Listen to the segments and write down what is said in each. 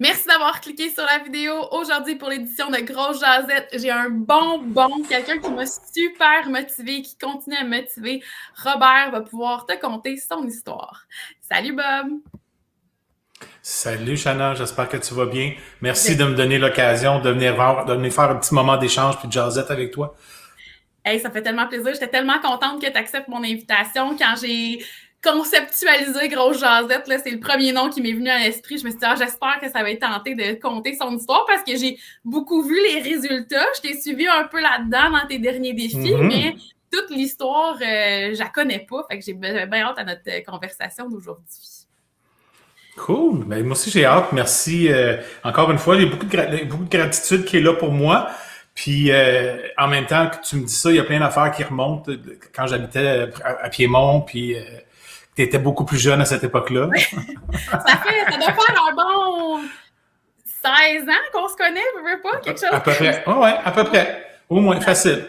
Merci d'avoir cliqué sur la vidéo. Aujourd'hui, pour l'édition de Grosse Jazette, j'ai un quelqu'un qui m'a super motivé, qui continue à me motiver. Robert va pouvoir te conter son histoire. Salut Bob! Salut Shanna, j'espère que tu vas bien. Merci Ben, de me donner l'occasion de venir faire un petit moment d'échange puis de jazzette avec toi. hey, ça fait tellement plaisir. J'étais tellement contente que tu acceptes mon invitation. Quand j'ai conceptualisé Grosse Jazette, là, c'est le premier nom qui m'est venu à l'esprit. Je me suis dit, j'espère que ça va être tenté de conter son histoire parce que j'ai beaucoup vu les résultats. Je t'ai suivi un peu là-dedans dans tes derniers défis, mais Mhm. toute l'histoire, je la connais pas. Fait que j'ai bien hâte à notre conversation d'aujourd'hui. Cool. Ben, moi aussi, j'ai hâte. Merci. Encore une fois, il y a beaucoup de gratitude qui est là pour moi. Puis, en même temps que tu me dis ça, il y a plein d'affaires qui remontent quand j'habitais à Piémont, puis tu étais beaucoup plus jeune à cette époque-là. Ça doit faire un bon 16 ans qu'on se connaît, je veux pas, quelque chose À peu comme près. Oh, ouais, à peu près. Au moins, ça. facile.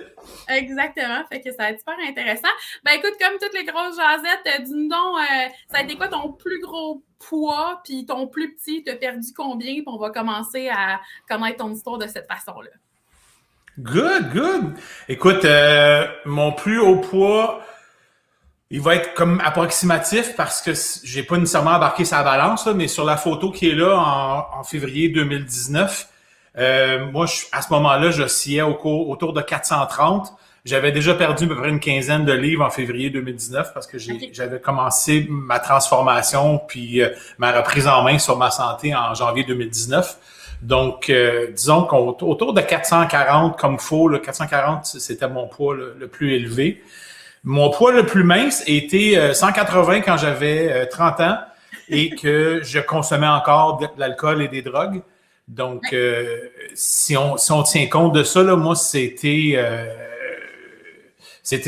Exactement, fait que ça va être super intéressant. Ben écoute, comme toutes les grosses jasettes, dis-nous donc, ça a été quoi ton plus gros poids, puis ton plus petit, t'as perdu combien, puis on va commencer à connaître ton histoire de cette façon-là. Good, good. Écoute, mon plus haut poids, il va être comme approximatif parce que j'ai pas nécessairement embarqué sa balance, là, mais sur la photo qui est là en février 2019, moi, à ce moment-là, j'oscillais autour de 430. J'avais déjà perdu à peu près une quinzaine de livres en février 2019 parce que OK. j'avais commencé ma transformation puis ma reprise en main sur ma santé en janvier 2019. Donc, disons qu'autour de 440 comme faux, là, 440, c'était mon poids le plus élevé. Mon poids le plus mince était 180 quand j'avais 30 ans et que je consommais encore de l'alcool et des drogues. Donc, si on tient compte de ça, là, moi, c'était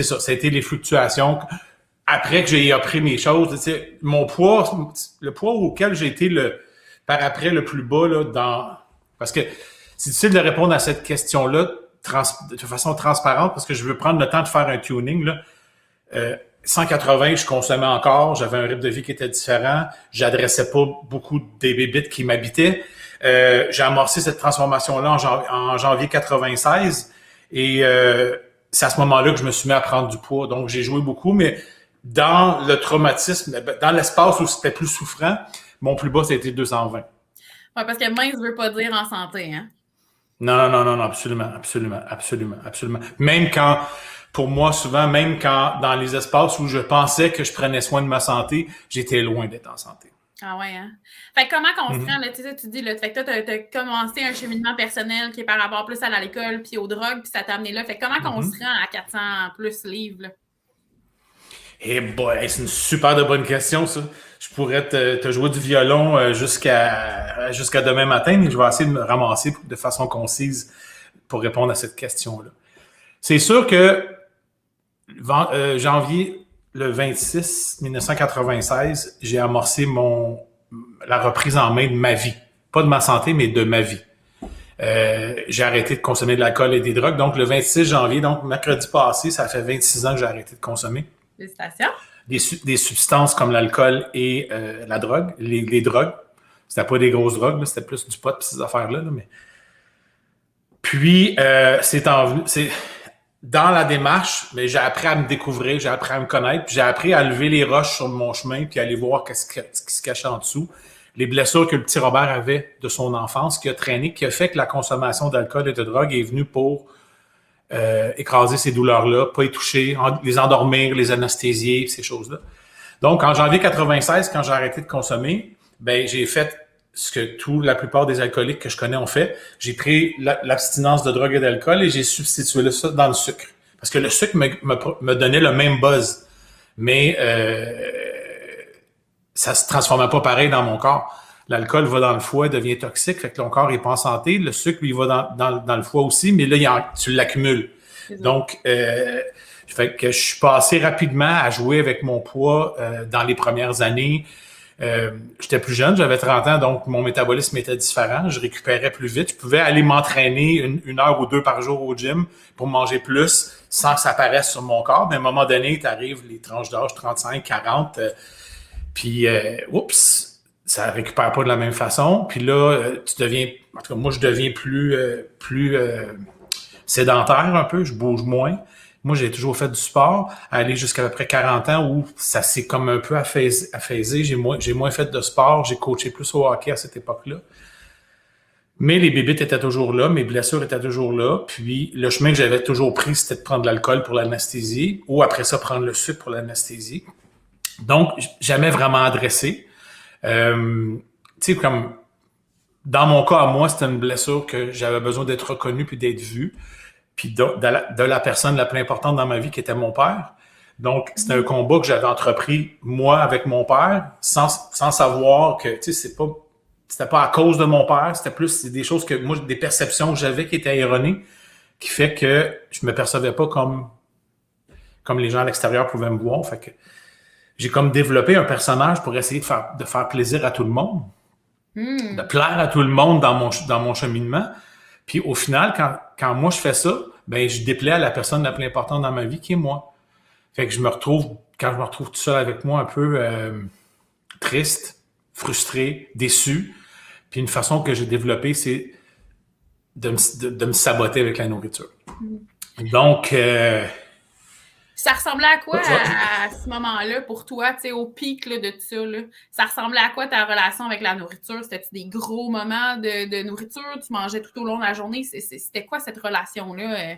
ça. C'était les fluctuations. Après que j'ai appris mes choses, tu sais, mon poids, le poids auquel j'ai été par après le plus bas, là, parce que c'est difficile de répondre à cette question-là de façon transparente parce que je veux prendre le temps de faire un tuning, là. 180, je consommais encore, j'avais un rythme de vie qui était différent, j'adressais pas beaucoup des bébites qui m'habitaient. J'ai amorcé cette transformation-là en janvier 96 et c'est à ce moment-là que je me suis mis à prendre du poids. Donc, j'ai joué beaucoup, mais dans le traumatisme, dans l'espace où c'était plus souffrant, mon plus bas, c'était 220. Ouais, parce que mince ne veut pas dire en santé, hein? Non, non, non, non, absolument, absolument, absolument, absolument. Même quand, pour moi, souvent, même quand dans les espaces où je pensais que je prenais soin de ma santé, j'étais loin d'être en santé. Ah ouais, hein? Fait que comment qu'on se rend, Mhm. là, tu sais, tu dis, là, fait que toi, t'as commencé un cheminement personnel qui est par rapport plus à l'alcool puis aux drogues, puis ça t'a amené là. Fait que comment qu'on se Mhm. rend à 400 plus livres, là? Eh boy, hey, c'est une super de bonne question, ça. Je pourrais te jouer du violon jusqu'à demain matin, mais je vais essayer de me ramasser de façon concise pour répondre à cette question-là. C'est sûr que janvier le 26 1996, j'ai amorcé la reprise en main de ma vie. Pas de ma santé, mais de ma vie. J'ai arrêté de consommer de l'alcool et des drogues. Donc, le 26 janvier, donc mercredi passé, ça fait 26 ans que j'ai arrêté de consommer Félicitations. des substances comme l'alcool et la drogue, les drogues. C'était pas des grosses drogues, là, c'était plus du pot et ces affaires-là. Là, mais... Puis, c'est dans la démarche, mais j'ai appris à me découvrir, j'ai appris à me connaître, puis j'ai appris à lever les roches sur mon chemin, puis aller voir ce qui se cachait en dessous. Les blessures que le petit Robert avait de son enfance, qui a traîné, qui a fait que la consommation d'alcool et de drogue est venue pour écraser ces douleurs-là, pas y toucher, les endormir, les anesthésier, ces choses-là. Donc, en janvier 96, quand j'ai arrêté de consommer, ben j'ai fait ce que la plupart des alcooliques que je connais ont fait. J'ai pris l'abstinence de drogue et d'alcool et j'ai substitué ça dans le sucre. Parce que le sucre me donnait le même buzz, mais ça se transformait pas pareil dans mon corps. L'alcool va dans le foie, devient toxique, fait que ton corps est pas en santé. Le sucre, lui, va dans le foie aussi, mais là, tu l'accumules. Donc, fait que je suis passé rapidement à jouer avec mon poids dans les premières années. J'étais plus jeune, j'avais 30 ans, donc mon métabolisme était différent. Je récupérais plus vite. Je pouvais aller m'entraîner une heure ou deux par jour au gym pour manger plus sans que ça paraisse sur mon corps. Mais à un moment donné, tu arrives les tranches d'âge 35, 40, puis oups, ça récupère pas de la même façon. Puis là, tu deviens, en tout cas, moi, je deviens plus sédentaire un peu, je bouge moins. Moi, j'ai toujours fait du sport, aller jusqu'à peu près 40 ans où ça s'est comme un peu affaisé. J'ai moins fait de sport, j'ai coaché plus au hockey à cette époque-là. Mais les bébites étaient toujours là, mes blessures étaient toujours là. Puis le chemin que j'avais toujours pris, c'était de prendre de l'alcool pour l'anesthésie ou après ça, prendre le sucre pour l'anesthésie. Donc, jamais vraiment adressé. Tu sais, comme dans mon cas à moi, c'était une blessure que j'avais besoin d'être reconnu puis d'être vu. Puis de la personne la plus importante dans ma vie qui était mon père. Donc, c'était un combat que j'avais entrepris, moi, avec mon père, sans savoir que, tu sais, c'était pas à cause de mon père, c'était plus des choses que moi, des perceptions que j'avais qui étaient erronées, qui fait que je me percevais pas comme les gens à l'extérieur pouvaient me voir. Fait que j'ai comme développé un personnage pour essayer de faire plaisir à tout le monde, de plaire à tout le monde dans mon cheminement. Puis au final, quand moi je fais ça, ben je déplais à la personne la plus importante dans ma vie, qui est moi. Fait que quand je me retrouve tout seul avec moi, un peu triste, frustré, déçu. Puis une façon que j'ai développée, c'est de me saboter avec la nourriture. Donc, ça ressemblait à quoi à ce moment-là pour toi, tu sais, au pic là, de tout ça? Là? Ça ressemblait à quoi ta relation avec la nourriture? C'était-tu des gros moments de nourriture? Tu mangeais tout au long de la journée? C'était quoi cette relation-là?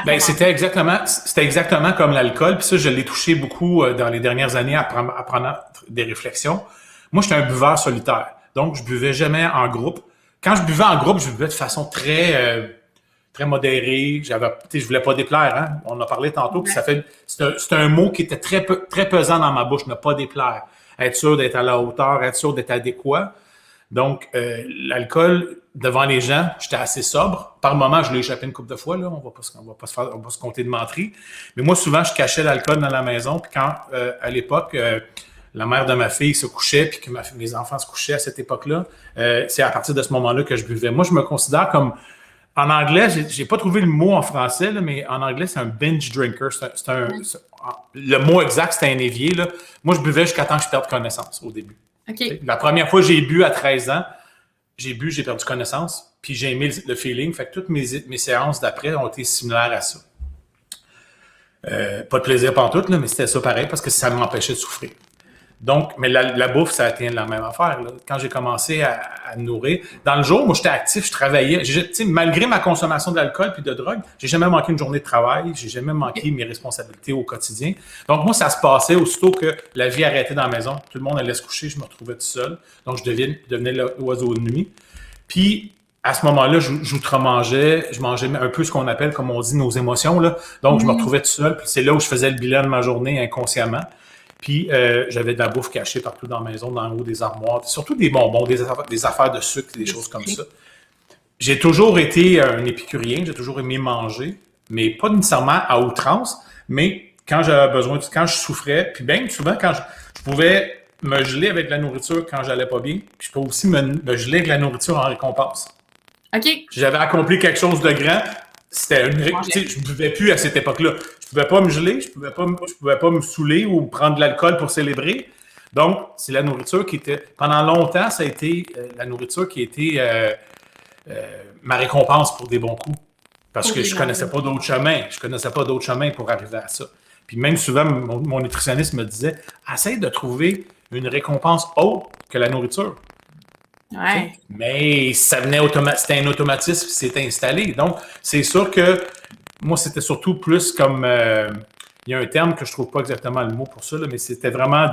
Ben, c'était exactement comme l'alcool. Puis ça, je l'ai touché beaucoup dans les dernières années à prendre des réflexions. Moi, j'étais un buveur solitaire. Donc, je buvais jamais en groupe. Quand je buvais en groupe, je buvais de façon très modérée. Je voulais pas déplaire, hein. On en a parlé tantôt. Puis c'est un mot qui était très pesant dans ma bouche, ne pas déplaire. Être sûr d'être à la hauteur, être sûr d'être adéquat. Donc, l'alcool, devant les gens, j'étais assez sobre. Par moment, je l'ai échappé une couple de fois, là. On va se compter de menterie. Mais moi, souvent, je cachais l'alcool dans la maison. Puis quand, à l'époque, la mère de ma fille se couchait, puis que mes enfants se couchaient à cette époque-là, c'est à partir de ce moment-là que je buvais. Moi, je me considère comme, en anglais, j'ai pas trouvé le mot en français, là, mais en anglais, c'est un binge drinker. Le mot exact, c'est un évier, là. Moi, je buvais jusqu'à temps que je perde connaissance au début. Okay. La première fois que j'ai bu à 13 ans, j'ai perdu connaissance, puis j'ai aimé le feeling. Fait que toutes mes séances d'après ont été similaires à ça. Pas de plaisir pantoute, là, mais c'était ça pareil parce que ça m'empêchait de souffrir. Donc, mais la bouffe, ça a été la même affaire. Là. Quand j'ai commencé à me nourrir, dans le jour, moi, j'étais actif, je travaillais. Malgré ma consommation d'alcool puis de drogue, j'ai jamais manqué une journée de travail, j'ai jamais manqué mes responsabilités au quotidien. Donc, moi, ça se passait aussitôt que la vie arrêtait dans la maison. Tout le monde allait se coucher, je me retrouvais tout seul. Donc, je devenais l'oiseau de nuit. Puis, à ce moment-là, j'outre-mangeais, je mangeais un peu ce qu'on appelle, comme on dit, nos émotions. Là. Donc, je me retrouvais tout seul. Puis, c'est là où je faisais le bilan de ma journée inconsciemment. Puis, j'avais de la bouffe cachée partout dans la maison, dans le haut des armoires, surtout des bonbons, des affaires de sucre, des choses comme ça. J'ai toujours été un épicurien, j'ai toujours aimé manger, mais pas nécessairement à outrance, mais quand j'avais besoin, quand je souffrais, puis bien souvent, quand je pouvais me geler avec la nourriture quand j'allais pas bien, puis je peux aussi me geler avec la nourriture en récompense. OK. J'avais accompli quelque chose de grand, c'était je ne buvais plus à cette époque-là. Je pouvais pas me geler, je pouvais pas me saouler ou prendre de l'alcool pour célébrer. Donc, c'est la nourriture qui était... Pendant longtemps, ça a été la nourriture qui a été ma récompense pour des bons coups. Parce que je connaissais pas d'autres chemins. Je connaissais pas d'autres chemins pour arriver à ça. Puis même souvent, mon nutritionniste me disait, essaye de trouver une récompense autre que la nourriture. Ouais. Mais ça venait c'était un automatisme qui s'est installé. Donc, c'est sûr que moi, c'était surtout plus comme... il y a un terme que je trouve pas exactement le mot pour ça, là, mais c'était vraiment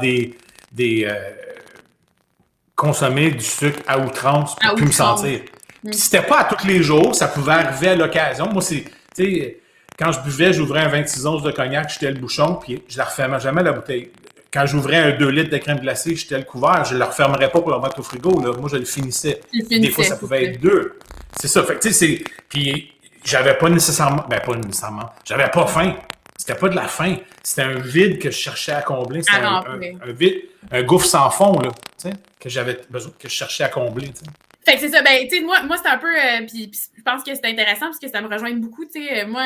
consommer du sucre à outrance pour plus me sentir. Puis c'était pas à tous les jours, ça pouvait arriver à l'occasion. Moi, tu sais, quand je buvais, j'ouvrais un 26 onces de cognac, j'étais le bouchon, puis je la refermais jamais la bouteille. Quand j'ouvrais un 2 litres de crème glacée, j'étais le couvert, je ne le refermerais pas pour le mettre au frigo. Là. Moi, je le finissais. Des fois, ça pouvait être 2. C'est ça. Fait que, tu sais, puis j'avais pas nécessairement... pas nécessairement. J'avais pas faim. C'était pas de la faim. C'était un vide que je cherchais à combler. C'était un vide, un gouffre sans fond, là, tu sais, que j'avais besoin, que je cherchais à combler, tu sais. Fait que c'est ça, ben, tu sais, moi c'est un peu, puis je pense que c'est intéressant parce que ça me rejoint beaucoup, tu sais, moi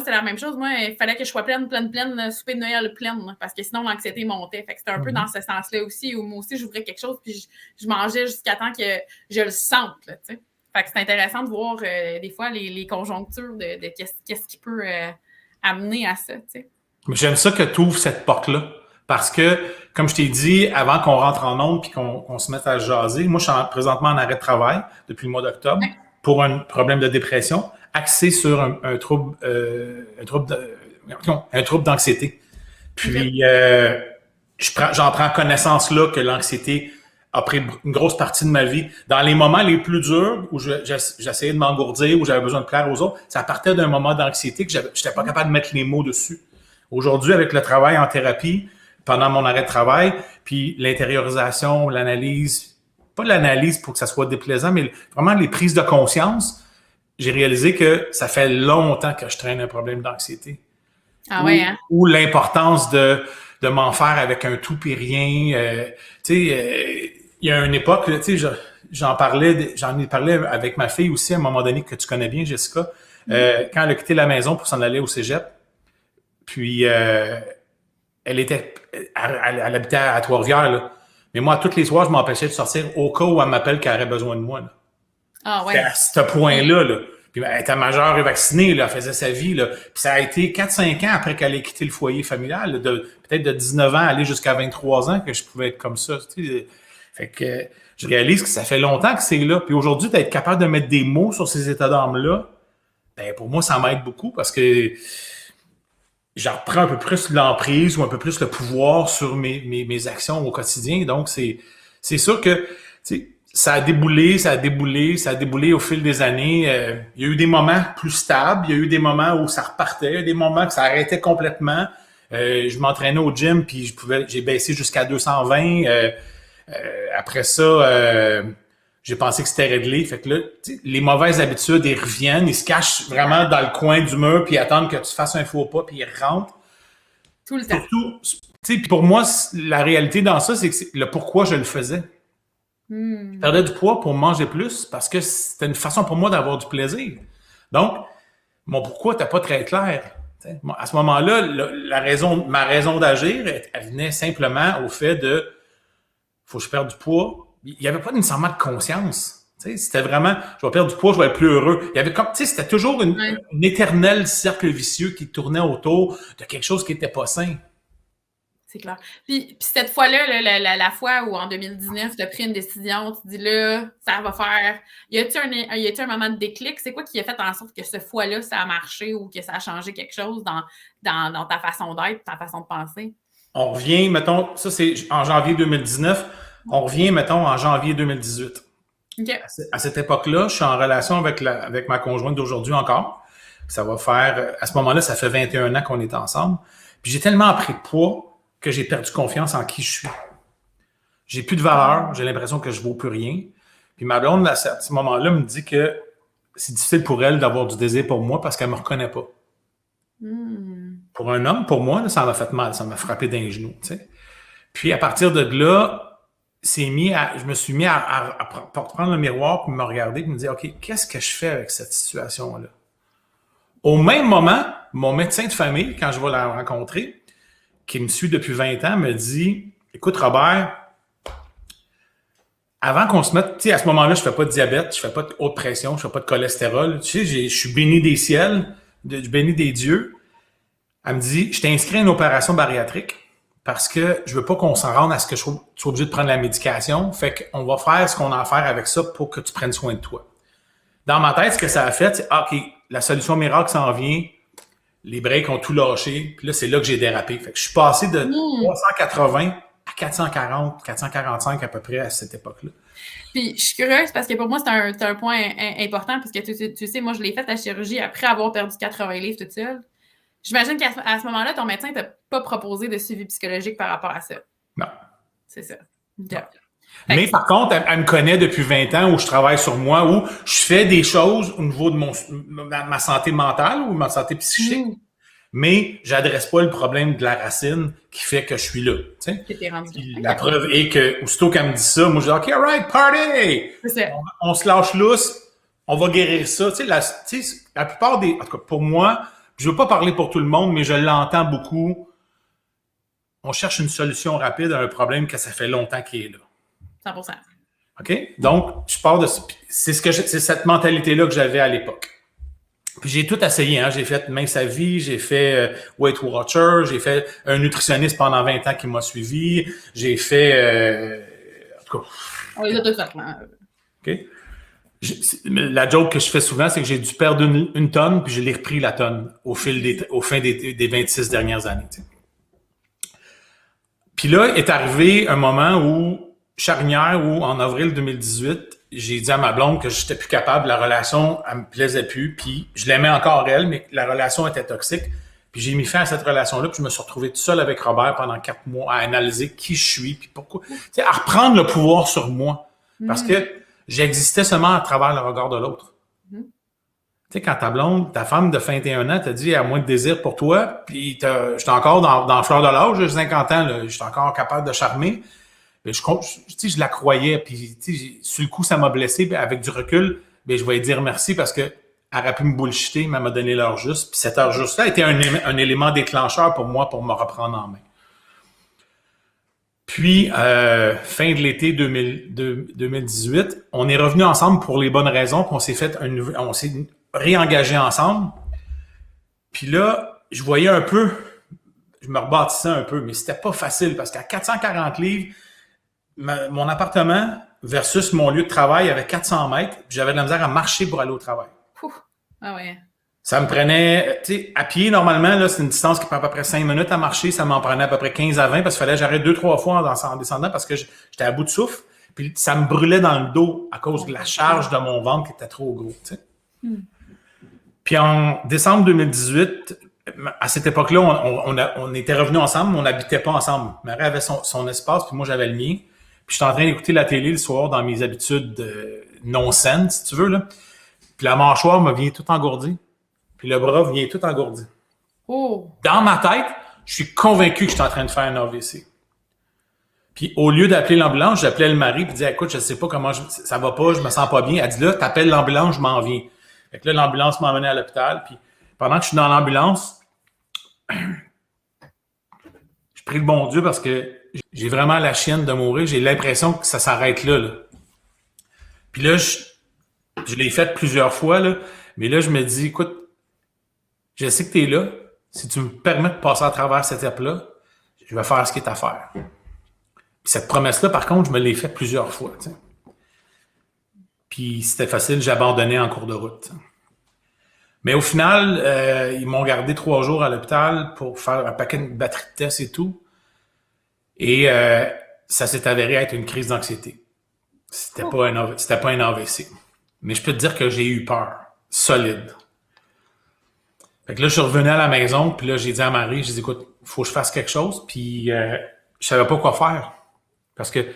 c'est la même chose, moi, il fallait que je sois pleine, souper de Noël pleine, parce que sinon l'anxiété montait, fait que c'était un peu dans ce sens-là aussi, où moi aussi j'ouvrais quelque chose, puis je mangeais jusqu'à temps que je le sente, là, tu sais. Fait que c'est intéressant de voir des fois les conjonctures de qu'est-ce qui peut amener à ça, tu sais. Mais j'aime ça que tu ouvres cette porte-là. Parce que, comme je t'ai dit, avant qu'on rentre en ondes puis qu'on se mette à jaser, moi, je suis présentement en arrêt de travail depuis le mois d'octobre pour un problème de dépression axé sur un trouble d'anxiété. Puis, j'en prends connaissance là que l'anxiété a pris une grosse partie de ma vie. Dans les moments les plus durs où j'essayais de m'engourdir, où j'avais besoin de plaire aux autres, ça partait d'un moment d'anxiété que j'étais pas capable de mettre les mots dessus. Aujourd'hui, avec le travail en thérapie, pendant mon arrêt de travail, puis l'intériorisation, l'analyse, pas l'analyse pour que ça soit déplaisant, mais vraiment les prises de conscience, j'ai réalisé que ça fait longtemps que je traîne un problème d'anxiété. Ah ouais, hein? Ou l'importance de m'en faire avec un tout puis rien. Tu sais, il y a une époque, tu sais, j'en ai parlé avec ma fille aussi à un moment donné que tu connais bien, Jessica, quand elle a quitté la maison pour s'en aller au cégep. Puis, elle habitait à Trois-Rivières, là. Mais moi, tous les soirs, je m'empêchais de sortir au cas où elle m'appelle qu'elle aurait besoin de moi, là. Ah ouais. C'était à ce point-là, là. Puis, elle était majeure et vaccinée, là. Elle faisait sa vie, là. Puis, ça a été 4-5 ans après qu'elle ait quitté le foyer familial, là, peut-être de 19 ans aller jusqu'à 23 ans que je pouvais être comme ça, tu sais. Fait que je réalise que ça fait longtemps que c'est là. Puis aujourd'hui, d'être capable de mettre des mots sur ces états d'âme-là, ben pour moi, ça m'aide beaucoup parce que j'en reprends un peu plus l'emprise ou un peu plus le pouvoir sur mes actions au quotidien. Donc, c'est sûr que ça a déboulé au fil des années. Il y a eu des moments plus stables, il y a eu des moments où ça repartait, il y a eu des moments où ça arrêtait complètement. Je m'entraînais au gym, puis j'ai baissé jusqu'à 220. Après ça, j'ai pensé que c'était réglé. Fait que là, les mauvaises habitudes, ils reviennent, ils se cachent vraiment dans le coin du mur, puis ils attendent que tu fasses un faux pas, puis ils rentrent. Tout le temps. Surtout, pour moi, la réalité dans ça, c'est que le pourquoi je le faisais. Je perdais du poids pour manger plus parce que c'était une façon pour moi d'avoir du plaisir. Donc, mon pourquoi n'était pas très clair. À ce moment-là, ma raison d'agir, elle venait simplement au fait de faut que je perde du poids. Il n'y avait pas nécessairement de conscience. C'était vraiment, je vais perdre du poids, je vais être plus heureux. Il y avait comme, c'était toujours un éternel cercle vicieux qui tournait autour de quelque chose qui n'était pas sain. C'est clair. Puis cette fois-là, la fois où en 2019, tu as pris une décision, tu dis là, ça va faire. Y a-t-il un moment de déclic? C'est quoi qui a fait en sorte que cette fois-là, ça a marché ou que ça a changé quelque chose dans ta façon d'être, ta façon de penser? On revient, mettons, ça c'est en janvier 2019, on revient, mettons, en janvier 2018. Okay. À cette époque-là, je suis en relation avec ma conjointe d'aujourd'hui encore. Ça va faire, à ce moment-là, ça fait 21 ans qu'on est ensemble. Puis j'ai tellement pris de poids que j'ai perdu confiance en qui je suis. J'ai plus de valeur, j'ai l'impression que je vaux plus rien. Puis ma blonde, à ce moment-là, me dit que c'est difficile pour elle d'avoir du désir pour moi parce qu'elle me reconnaît pas. Pour un homme, pour moi, là, ça m'a fait mal, ça m'a frappé dans les genoux. T'sais. Puis à partir de là, je me suis mis à prendre le miroir pour me regarder et me dire, OK, qu'est-ce que je fais avec cette situation-là? Au même moment, mon médecin de famille, quand je vais la rencontrer, qui me suit depuis 20 ans, me dit, écoute Robert, avant qu'on se mette, tu sais, à ce moment-là, je fais pas de diabète, je fais pas de haute pression, je fais pas de cholestérol, tu sais, je suis béni des ciels, béni des dieux. Elle me dit, je t'ai inscrit à une opération bariatrique parce que je veux pas qu'on s'en rende à ce que je sois obligé de prendre la médication. Fait qu'on va faire ce qu'on a à faire avec ça pour que tu prennes soin de toi. Dans ma tête, ce que ça a fait, c'est, OK, la solution miracle s'en vient, les breaks ont tout lâché, puis là, c'est là que j'ai dérapé. Fait que je suis passé de 380 à 440, 445 à peu près à cette époque-là. Puis je suis curieuse parce que pour moi, c'est un point important parce que tu sais, moi, je l'ai fait la chirurgie après avoir perdu 80 livres toute seule. J'imagine qu'à ce moment-là, ton médecin t'a pas proposé de suivi psychologique par rapport à ça. Non. C'est ça. Mais par contre, elle me connaît depuis 20 ans où je travaille sur moi, où je fais des choses au niveau de ma santé mentale ou ma santé psychique mais j'adresse pas le problème de la racine qui fait que je suis là. La preuve est que, aussitôt qu'elle me dit ça, moi je dis « OK, all right, party! » On se lâche lousse, on va guérir ça. La plupart des... En tout cas, pour moi, je veux pas parler pour tout le monde, mais je l'entends beaucoup. On cherche une solution rapide à un problème que ça fait longtemps qu'il est là. 100%. OK? Donc, je pars de... C'est cette mentalité-là que j'avais à l'époque. Puis j'ai tout essayé, hein. J'ai fait Mince à vie, j'ai fait Weight Watcher, j'ai fait un nutritionniste pendant 20 ans qui m'a suivi, j'ai fait... en tout cas... On les a tous fait, là. OK? La joke que je fais souvent, c'est que j'ai dû perdre une tonne, puis je l'ai repris la tonne au fin des 26 dernières années. T'sais. Puis là, est arrivé un moment où, charnière, où en avril 2018, j'ai dit à ma blonde que j'étais plus capable, la relation, elle me plaisait plus, puis je l'aimais encore elle, mais la relation était toxique. Puis j'ai mis fin à cette relation-là, puis je me suis retrouvé tout seul avec Robert pendant 4 mois à analyser qui je suis, puis pourquoi. Tu sais, à reprendre le pouvoir sur moi. Parce que j'existais seulement à travers le regard de l'autre. Tu sais, quand ta blonde, ta femme de 21 ans t'a dit « à moins de désir pour toi », puis j'étais encore dans la fleur de l'âge, j'ai 50 ans, j'étais encore capable de charmer. Mais je la croyais, puis sur le coup, ça m'a blessé. Puis avec du recul, je vais lui dire merci parce que elle aurait pu me bullshiter, mais elle m'a donné l'heure juste. Puis cette heure juste-là était un élément déclencheur pour moi pour me reprendre en main. Puis, fin de l'été 2018, on est revenus ensemble pour les bonnes raisons, puis on s'est réengagés ensemble. Puis là, je voyais un peu, je me rebâtissais un peu, mais c'était pas facile parce qu'à 440 livres, mon appartement versus mon lieu de travail avait 400 mètres, puis j'avais de la misère à marcher pour aller au travail. Ah ouais. Ça me prenait, tu sais, à pied, normalement, là, c'est une distance qui prend à peu près 5 minutes à marcher. Ça m'en prenait à peu près 15 à 20 parce qu'il fallait que j'arrête 2-3 fois en descendant parce que j'étais à bout de souffle. Puis ça me brûlait dans le dos à cause de la charge de mon ventre qui était trop gros, tu sais. Puis en décembre 2018, à cette époque-là, on était revenus ensemble, mais on n'habitait pas ensemble. Marie avait son espace, puis moi, j'avais le mien. Puis j'étais en train d'écouter la télé le soir dans mes habitudes non saines, si tu veux, là. Puis la mâchoire me vient tout engourdie. Puis le bras vient tout engourdi. Oh. Dans ma tête, je suis convaincu que je suis en train de faire un AVC. Puis au lieu d'appeler l'ambulance, j'appelais le mari puis disais « Écoute, je sais pas comment ça va pas, je me sens pas bien. » Elle dit « Là, t'appelles l'ambulance, je m'en viens. » Fait que là, l'ambulance m'a emmené à l'hôpital. Puis pendant que je suis dans l'ambulance, je prie le bon Dieu parce que j'ai vraiment la chienne de mourir. J'ai l'impression que ça s'arrête là. Puis là, je l'ai fait plusieurs fois, là. Mais là, je me dis « Écoute, je sais que tu es là. Si tu me permets de passer à travers cette étape-là, je vais faire ce qui est à faire. » Puis cette promesse-là, par contre, je me l'ai faite plusieurs fois. T'sais. Puis c'était facile, j'abandonnais en cours de route. T'sais. Mais au final, ils m'ont gardé 3 jours à l'hôpital pour faire un paquet de batteries de tests et tout. Et ça s'est avéré être une crise d'anxiété. C'était pas un AVC. Mais je peux te dire que j'ai eu peur. Solide. Fait que là, je suis revenu à la maison, puis là, j'ai dit à Marie, j'ai dit, écoute, il faut que je fasse quelque chose, puis je savais pas quoi faire. Parce que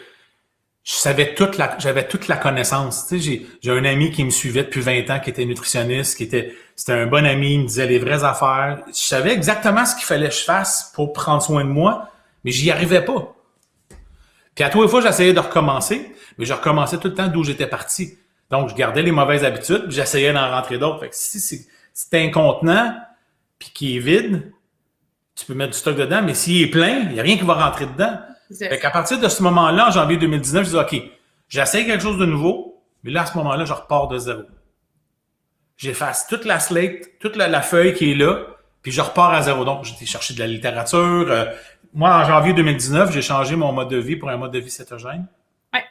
j'avais toute la connaissance. Tu sais, j'ai un ami qui me suivait depuis 20 ans, qui était nutritionniste, c'était un bon ami, il me disait les vraies affaires. Je savais exactement ce qu'il fallait que je fasse pour prendre soin de moi, mais j'y arrivais pas. Puis à tous les fois, j'essayais de recommencer, mais je recommençais tout le temps d'où j'étais parti. Donc, je gardais les mauvaises habitudes, puis j'essayais d'en rentrer d'autres. Fait que si t'es incontenant, puis qui est vide, tu peux mettre du stock dedans, mais s'il est plein, il n'y a rien qui va rentrer dedans. Fait qu'à partir de ce moment-là, en janvier 2019, je dis OK, j'essaie quelque chose de nouveau, mais là, à ce moment-là, je repars de zéro. J'efface toute la slate, toute la feuille qui est là, puis je repars à zéro. Donc, j'ai été chercher de la littérature. Moi, en janvier 2019, j'ai changé mon mode de vie pour un mode de vie cétogène. Ouais.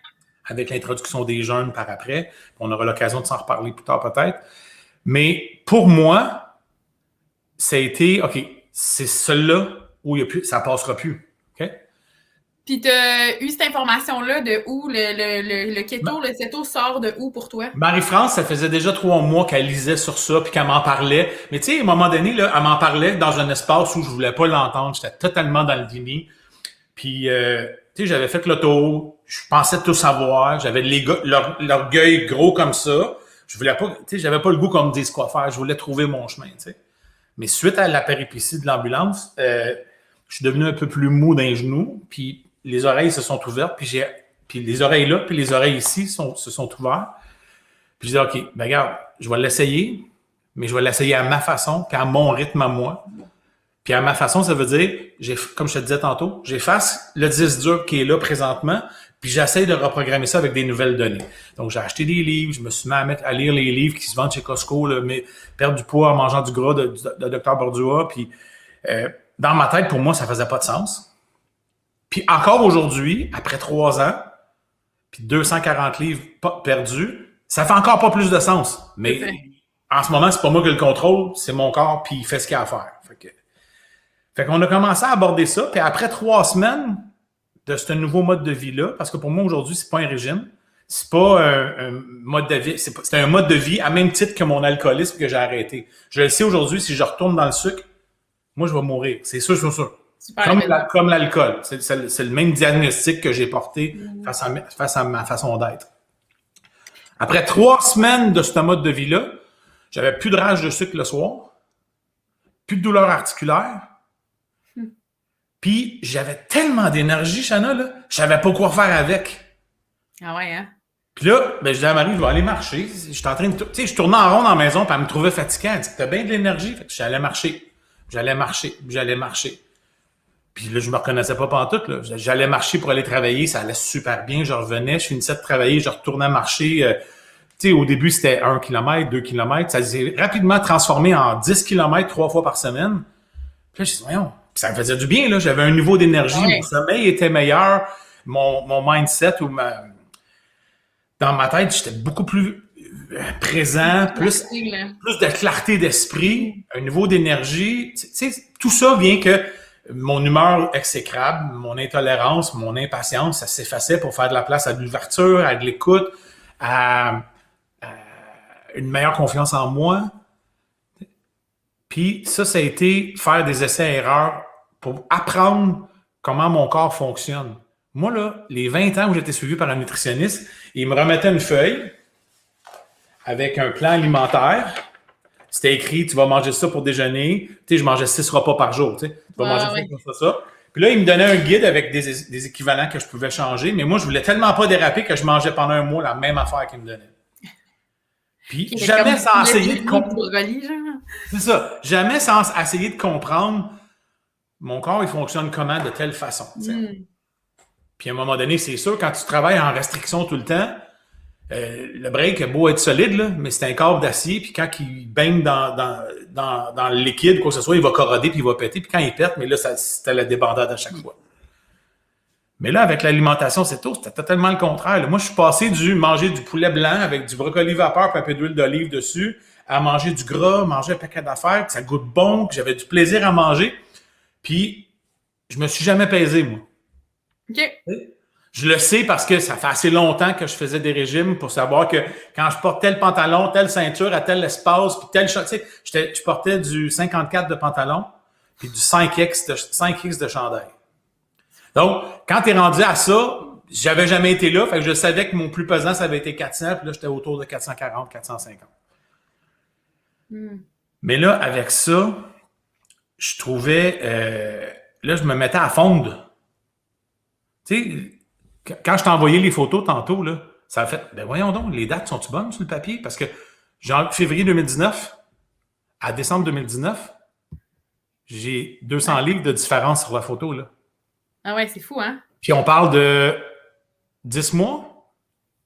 Avec l'introduction des jeûnes par après. On aura l'occasion de s'en reparler plus tard peut-être. Mais pour moi, ça a été, OK, c'est celui-là où ça passera plus. OK? Puis tu as eu cette information-là de où le keto, le céto sort de où pour toi? Marie-France, ça faisait déjà 3 mois qu'elle lisait sur ça puis qu'elle m'en parlait. Mais tu sais, à un moment donné, là, elle m'en parlait dans un espace où je voulais pas l'entendre. J'étais totalement dans le déni. Puis, tu sais, j'avais fait le tour. Je pensais tout savoir. J'avais l'orgueil gros comme ça. Je voulais pas, tu sais, j'avais pas le goût qu'on me dise quoi faire. Je voulais trouver mon chemin, tu sais. Mais suite à la péripétie de l'ambulance, je suis devenu un peu plus mou d'un genou, puis les oreilles se sont ouvertes, puis les oreilles là, puis les oreilles ici se sont ouvertes. Puis je dis, OK, ben regarde, je vais l'essayer, mais je vais l'essayer à ma façon, puis à mon rythme à moi. Puis à ma façon, ça veut dire, comme je te disais tantôt, j'efface le disque dur qui est là présentement, puis j'essaie de reprogrammer ça avec des nouvelles données. Donc, j'ai acheté des livres, je me suis mis à lire les livres qui se vendent chez Costco, là, mais perdre du poids en mangeant du gras de Dr Bordua. Puis dans ma tête, pour moi, ça faisait pas de sens. Puis encore aujourd'hui, après 3 ans, puis 240 livres perdus, ça fait encore pas plus de sens. Mais en ce moment, c'est pas moi qui le contrôle, c'est mon corps, puis il fait ce qu'il a à faire. Fait qu'on a commencé à aborder ça, puis après 3 semaines de ce nouveau mode de vie-là, parce que pour moi, aujourd'hui, c'est pas un régime, c'est pas un mode de vie, c'est un mode de vie à même titre que mon alcoolisme que j'ai arrêté. Je le sais aujourd'hui, si je retourne dans le sucre, moi, je vais mourir. C'est sûr, c'est sûr. Comme l'alcool. C'est le même diagnostic que j'ai porté face à ma façon d'être. Après 3 semaines de ce mode de vie-là, j'avais plus de rage de sucre le soir, plus de douleur articulaire, puis j'avais tellement d'énergie, Chana, là, je savais pas quoi faire avec. Ah ouais, hein? Puis là, ben, je dis à Marie, je vais aller marcher. J'étais en train de... Tu sais, je tournais en rond dans la maison, puis elle me trouvait fatiguée. Elle dit, t'as bien de l'énergie? Fait que j'allais marcher. Puis là, je me reconnaissais pas pantoute, là. J'allais marcher pour aller travailler, ça allait super bien. Je revenais, je finissais de travailler, je retournais marcher. Tu sais, au début, c'était 1 km, 2 km. Ça s'est rapidement transformé en 10 km 3 fois par semaine. Puis là, je dis, voyons, ça me faisait du bien, là. J'avais un niveau d'énergie, mon sommeil était meilleur, mon mindset dans ma tête, j'étais beaucoup plus présent, plus de clarté d'esprit, un niveau d'énergie. Tu sais, tout ça vient que mon humeur exécrable, mon intolérance, mon impatience, ça s'effaçait pour faire de la place à de l'ouverture, à de l'écoute, à une meilleure confiance en moi. Puis ça a été faire des essais-erreurs pour apprendre comment mon corps fonctionne. Moi, là, les 20 ans où j'étais suivi par un nutritionniste, il me remettait une feuille avec un plan alimentaire. C'était écrit, tu vas manger ça pour déjeuner. Tu sais, je mangeais 6 repas par jour. Tu vas manger ça. Puis là, il me donnait un guide avec des équivalents que je pouvais changer. Mais moi, je voulais tellement pas déraper que je mangeais pendant un mois la même affaire qu'il me donnait. Puis jamais sans essayer de comprendre. C'est ça. Jamais sans essayer de comprendre mon corps, il fonctionne comment de telle façon. Puis à un moment donné, c'est sûr, quand tu travailles en restriction tout le temps, le break a beau être solide, là, mais c'est un câble d'acier, puis quand il baigne dans le liquide, quoi que ce soit, il va corroder, puis il va péter, puis quand il pète, mais là, c'était la débandade à chaque fois. Mais là, avec l'alimentation, c'était totalement le contraire. Là. Moi, je suis passé du manger du poulet blanc avec du brocoli vapeur et un peu d'huile d'olive dessus, à manger du gras, manger un paquet d'affaires, puis ça goûte bon, puis j'avais du plaisir à manger. Puis, je me suis jamais pesé, moi. OK. Je le sais parce que ça fait assez longtemps que je faisais des régimes pour savoir que quand je porte tel pantalon, telle ceinture, à tel espace, puis tel short, tu sais, je portais du 54 de pantalon, puis du 5X de chandail. Donc, quand t'es rendu à ça, j'avais jamais été là, fait que je savais que mon plus pesant, ça avait été 400, puis là, j'étais autour de 440, 450. Mais là, avec ça, je trouvais... là, je me mettais à fondre. Tu sais, quand je t'ai envoyé les photos tantôt, là, ça a fait, ben voyons donc, les dates sont-tu bonnes sur le papier? Parce que février 2019 à décembre 2019, j'ai 200 livres de différence sur la photo, là. Ah ouais, c'est fou, hein? Puis on parle de 10 mois,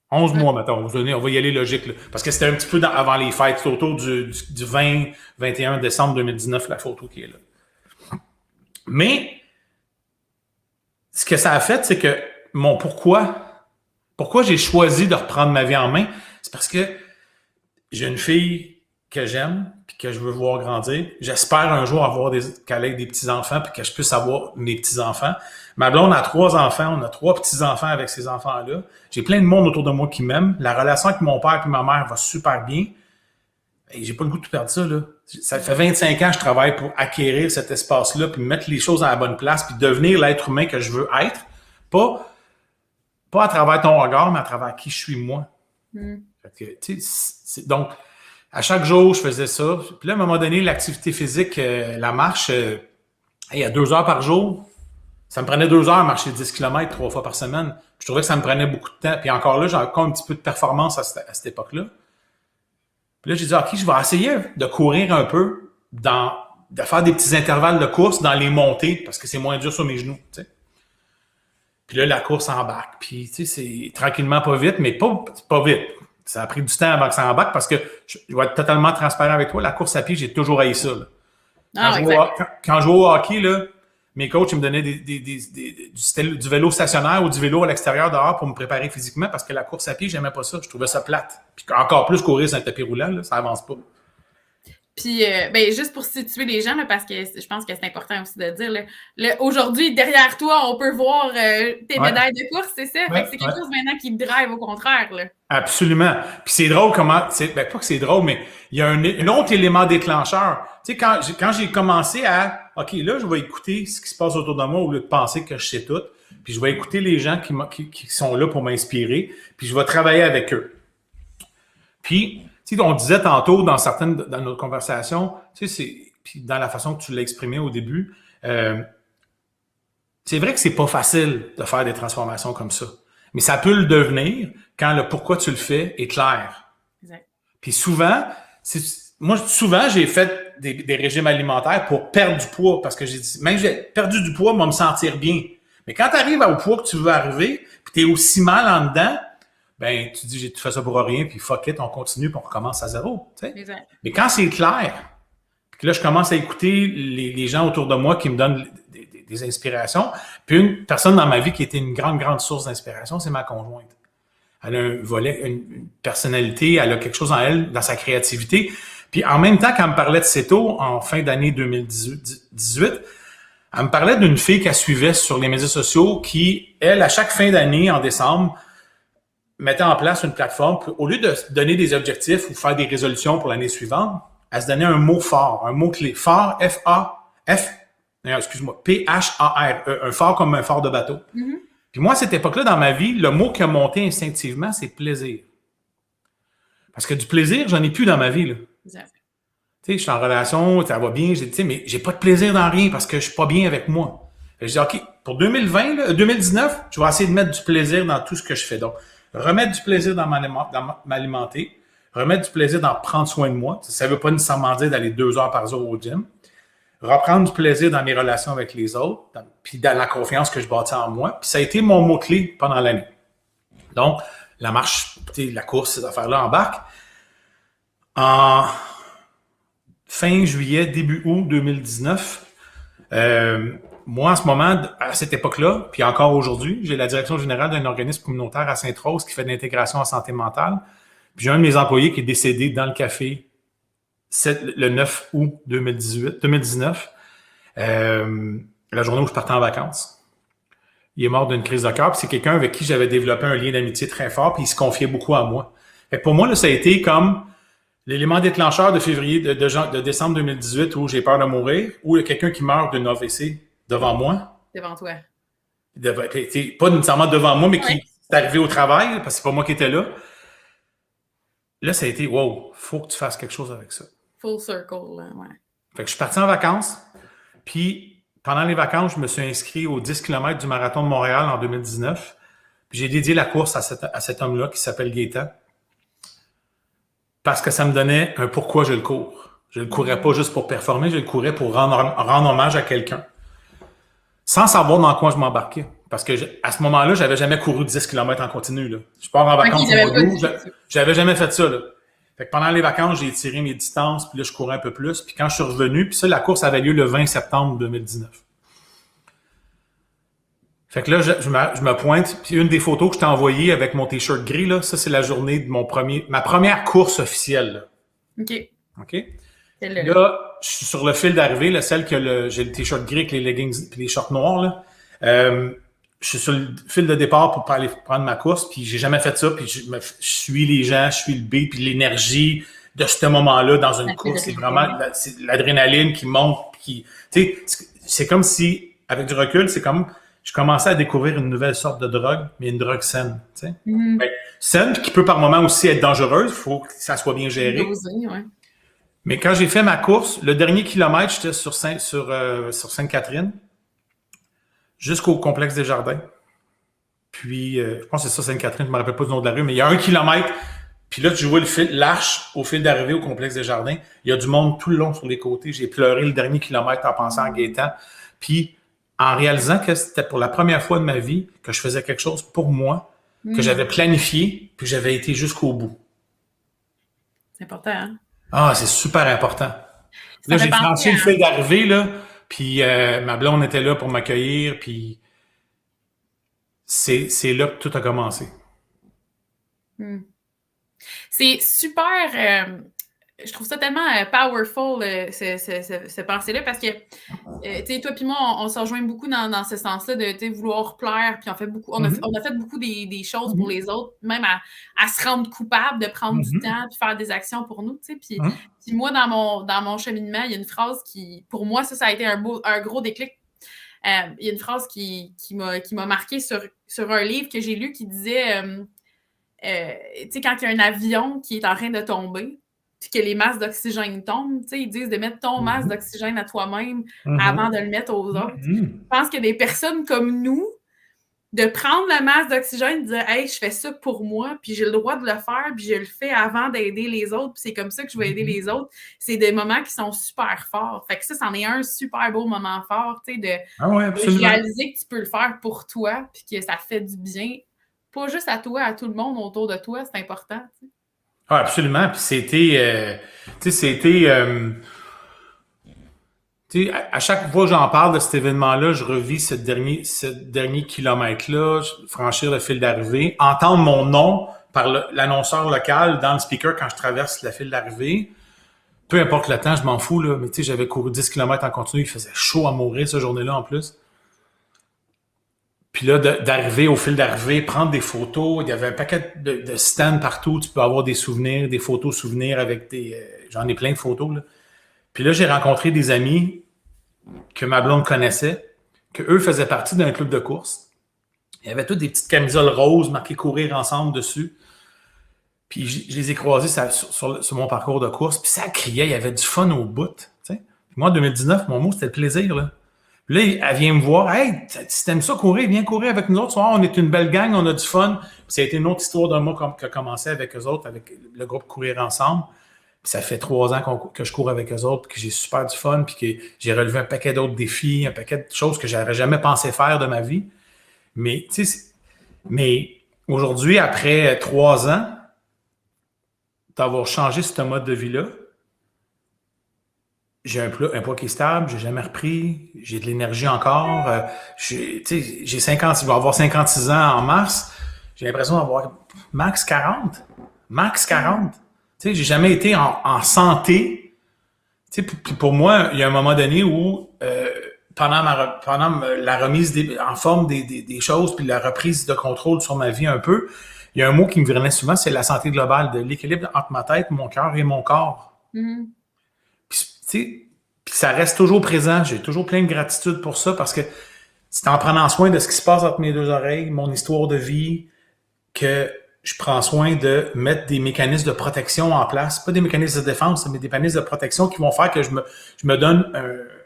11 mois, mettons. On va y aller logique, là. Parce que c'était un petit peu avant les fêtes. C'est autour du 20-21 décembre 2019, la photo qui est là. Mais, ce que ça a fait, c'est que pourquoi j'ai choisi de reprendre ma vie en main, c'est parce que j'ai une fille que j'aime puis que je veux voir grandir. J'espère un jour qu'elle ait des petits-enfants puis que je puisse avoir mes petits-enfants. Ma blonde a 3 enfants, on a 3 petits-enfants avec ces enfants-là. J'ai plein de monde autour de moi qui m'aime. La relation avec mon père et ma mère va super bien. Et j'ai pas le goût de perdre ça, là. Ça fait 25 ans que je travaille pour acquérir cet espace-là puis mettre les choses à la bonne place puis devenir l'être humain que je veux être. Pas à travers ton regard, mais à travers qui je suis moi. Fait que, donc, À chaque jour, je faisais ça. Puis là, à un moment donné, l'activité physique, la marche, il y a 2 heures par jour. Ça me prenait 2 heures à marcher 10 km 3 fois par semaine. Je trouvais que ça me prenait beaucoup de temps. Puis encore là, j'ai encore un petit peu de performance à cette époque-là. Puis là, j'ai dit, OK, je vais essayer de courir un peu, de faire des petits intervalles de course dans les montées, parce que c'est moins dur sur mes genoux. T'sais. Puis là, la course embarque. Puis, tu sais, c'est tranquillement, pas vite, mais pas vite. Ça a pris du temps avant que ça embarque parce que je vais être totalement transparent avec toi. La course à pied, j'ai toujours haï ça. Là. Quand je jouais au hockey, là, mes coachs ils me donnaient du vélo stationnaire ou du vélo à l'extérieur dehors pour me préparer physiquement parce que la course à pied, j'aimais pas ça. Je trouvais ça plate. Puis encore plus courir sur un tapis roulant, là, ça avance pas. Puis, juste pour situer les gens, là, parce que je pense que c'est important aussi de dire, aujourd'hui, derrière toi, on peut voir tes médailles de course, c'est ça? Fait que c'est quelque chose maintenant qui te drive au contraire. Là. Absolument. Puis c'est drôle comment... pas que c'est drôle, mais il y a un autre élément déclencheur. Tu sais, quand j'ai commencé à... OK, là, je vais écouter ce qui se passe autour de moi au lieu de penser que je sais tout. Puis je vais écouter les gens qui sont là pour m'inspirer. Puis je vais travailler avec eux. Puis... Tu sais, on disait tantôt dans notre conversation, tu sais, puis dans la façon que tu l'as exprimé au début, c'est vrai que c'est pas facile de faire des transformations comme ça. Mais ça peut le devenir quand le pourquoi tu le fais est clair. Exact. Puis souvent, j'ai fait des régimes alimentaires pour perdre du poids parce que j'ai dit, même j'ai perdu du poids, moi me sentir bien. Mais quand tu arrives au poids que tu veux arriver, puis tu es aussi mal en dedans, ben tu dis j'ai tout fait ça pour rien puis fuck it, on continue puis on recommence à zéro. Tu sais? Mais quand c'est clair, puis que là je commence à écouter les gens autour de moi qui me donnent des inspirations, puis une personne dans ma vie qui était une grande source d'inspiration, c'est ma conjointe. Elle a un volet, une personnalité, elle a quelque chose en elle, dans sa créativité. Puis en même temps, quand elle me parlait de Céto en fin d'année 2018, elle me parlait d'une fille qu'elle suivait sur les médias sociaux qui, elle, à chaque fin d'année, en décembre, mettait en place une plateforme, au lieu de se donner des objectifs ou faire des résolutions pour l'année suivante, elle se donnait un mot fort, un mot-clé. Phare, P-H-A-R-E, un phare comme un phare de bateau. Mm-hmm. Puis moi, à cette époque-là, dans ma vie, le mot qui a monté instinctivement, c'est plaisir. Parce que du plaisir, j'en ai plus dans ma vie. Là. Exact. Tu sais, je suis en relation, ça va bien, mais j'ai pas de plaisir dans rien parce que je suis pas bien avec moi. Fait que je dis, OK, pour 2019, je vais essayer de mettre du plaisir dans tout ce que je fais. Donc, remettre du plaisir dans m'alimenter, remettre du plaisir dans prendre soin de moi. Ça ne veut pas nécessairement dire d'aller 2 heures par jour au gym. Reprendre du plaisir dans mes relations avec les autres, puis dans la confiance que je bâtis en moi. Puis ça a été mon mot-clé pendant l'année. Donc, la marche, la course, ces affaires-là embarquent. En fin juillet, début août 2019, moi, en ce moment, à cette époque-là, puis encore aujourd'hui, j'ai la direction générale d'un organisme communautaire à Sainte-Rose qui fait de l'intégration en santé mentale. Puis j'ai un de mes employés qui est décédé dans le café le 9 août 2019, la journée où je partais en vacances. Il est mort d'une crise de cœur, puis c'est quelqu'un avec qui j'avais développé un lien d'amitié très fort, puis il se confiait beaucoup à moi. Fait que pour moi, là, ça a été comme l'élément déclencheur de décembre 2018 où j'ai peur de mourir, où il y a quelqu'un qui meurt d'une AVC devant moi. Devant toi. Pas nécessairement devant moi, mais qui est arrivé au travail, parce que c'est pas moi qui étais là. Là, ça a été, wow, faut que tu fasses quelque chose avec ça. Full circle, là, ouais. Fait que je suis parti en vacances, puis pendant les vacances, je me suis inscrit aux 10 km du marathon de Montréal en 2019. Puis j'ai dédié la course à cet homme-là qui s'appelle Gaétan. Parce que ça me donnait un pourquoi je le cours. Je le courais pas juste pour performer, je le courais pour rendre hommage à quelqu'un. Sans savoir dans quoi je m'embarquais. Parce que à ce moment-là, j'avais jamais couru 10 km en continu. Là. Je pars en vacances au mois d'août, j'avais jamais fait ça. Là. Fait que pendant les vacances, j'ai tiré mes distances, puis là, je courais un peu plus. Puis quand je suis revenu, puis ça, la course avait lieu le 20 septembre 2019. Fait que là, je me pointe, puis une des photos que je t'ai envoyées avec mon t-shirt gris, là, ça, c'est la journée de ma première course officielle. Là. OK? Là, je suis sur le fil d'arrivée, là, celle que j'ai le t-shirt gris avec les leggings et les shorts noirs, là. Je suis sur le fil de départ pour aller prendre ma course, puis j'ai jamais fait ça, puis je suis les gens, je suis le B, puis l'énergie de ce moment-là dans une course, c'est vraiment c'est l'adrénaline qui monte, qui, tu sais, c'est comme si, avec du recul, c'est comme je commençais à découvrir une nouvelle sorte de drogue, mais une drogue saine. Tu sais. Mhm. Ben, saine, puis qui peut par moments aussi être dangereuse. Il faut que ça soit bien géré. Dosé, ouais. Mais quand j'ai fait ma course, le dernier kilomètre, j'étais sur Sainte-Catherine, jusqu'au complexe des Jardins. Puis, je pense que c'est ça, Sainte-Catherine, je ne me rappelle pas du nom de la rue, mais il y a 1 kilomètre. Puis là, tu vois l'arche au fil d'arrivée au complexe des Jardins. Il y a du monde tout le long sur les côtés. J'ai pleuré le dernier kilomètre en pensant à Gaétan. Puis, en réalisant que c'était pour la première fois de ma vie que je faisais quelque chose pour moi, que j'avais planifié, puis j'avais été jusqu'au bout. C'est important, hein? Ah, c'est super important. Là, j'ai franchi le fil d'arrivée, là, puis ma blonde était là pour m'accueillir, puis c'est là que tout a commencé. C'est super... je trouve ça tellement powerful, ce pensée-là, parce que, tu sais, toi puis moi, on se rejoint beaucoup dans ce sens-là de vouloir plaire, puis on a fait beaucoup des choses pour les autres, même à se rendre coupable de prendre du temps, puis faire des actions pour nous, tu sais. Puis moi, dans mon cheminement, il y a une phrase qui, pour moi, ça a été un gros déclic. Il y a une phrase qui m'a marquée sur un livre que j'ai lu qui disait, tu sais, quand il y a un avion qui est en train de tomber, puis que les masques d'oxygène tombent, tu sais, ils disent de mettre ton masque d'oxygène à toi-même avant de le mettre aux autres. Je pense que des personnes comme nous, de prendre le masque d'oxygène et de dire « Hey, je fais ça pour moi, puis j'ai le droit de le faire, puis je le fais avant d'aider les autres, puis c'est comme ça que je vais aider les autres. » C'est des moments qui sont super forts. Fait que ça, c'en est un super beau moment fort, tu sais, de réaliser que tu peux le faire pour toi, puis que ça fait du bien, pas juste à toi, à tout le monde autour de toi, c'est important, tu sais. Ah, absolument. Puis c'était, à chaque fois que j'en parle de cet événement-là, je revis ce dernier kilomètre-là, franchir le fil d'arrivée, entendre mon nom par l'annonceur local dans le speaker quand je traverse le fil d'arrivée. Peu importe le temps, je m'en fous, là. Mais tu sais, j'avais couru 10 km en continu, il faisait chaud à mourir cette journée-là en plus. Puis là, d'arriver au fil d'arrivée, prendre des photos, il y avait un paquet de stands partout, tu peux avoir des souvenirs, des photos souvenirs avec j'en ai plein de photos, là. Puis là, j'ai rencontré des amis que ma blonde connaissait, que eux faisaient partie d'un club de course. Il y avait toutes des petites camisoles roses marquées courir ensemble dessus. Puis je les ai croisés sur mon parcours de course, puis ça criait, il y avait du fun au bout. T'sais. Puis moi, en 2019, mon mot, c'était le plaisir, là. Puis là, elle vient me voir. « Hey, si t'aimes ça courir, viens courir avec nous autres. Ce soir, on est une belle gang, on a du fun. » Puis ça a été une autre histoire d'un mois qui a commencé avec eux autres, avec le groupe Courir Ensemble. Puis ça fait 3 ans que je cours avec eux autres, puis que j'ai super du fun, puis que j'ai relevé un paquet d'autres défis, un paquet de choses que j'aurais jamais pensé faire de ma vie. Mais, tu sais, aujourd'hui, après 3 ans d'avoir changé ce mode de vie-là, j'ai un poids qui est stable, j'ai jamais repris, j'ai de l'énergie encore. J'ai 50, je vais avoir 56 ans en mars. J'ai l'impression d'avoir max 40. Max 40. Tu sais, j'ai jamais été en santé. Tu sais, pour moi, il y a un moment donné où, pendant la remise en forme des choses, puis la reprise de contrôle sur ma vie un peu, il y a un mot qui me revenait souvent, c'est la santé globale, de l'équilibre entre ma tête, mon cœur et mon corps. Mm-hmm. Puis ça reste toujours présent. J'ai toujours plein de gratitude pour ça parce que c'est en prenant soin de ce qui se passe entre mes deux oreilles, mon histoire de vie, que je prends soin de mettre des mécanismes de protection en place. Pas des mécanismes de défense, mais des mécanismes de protection qui vont faire que je me donne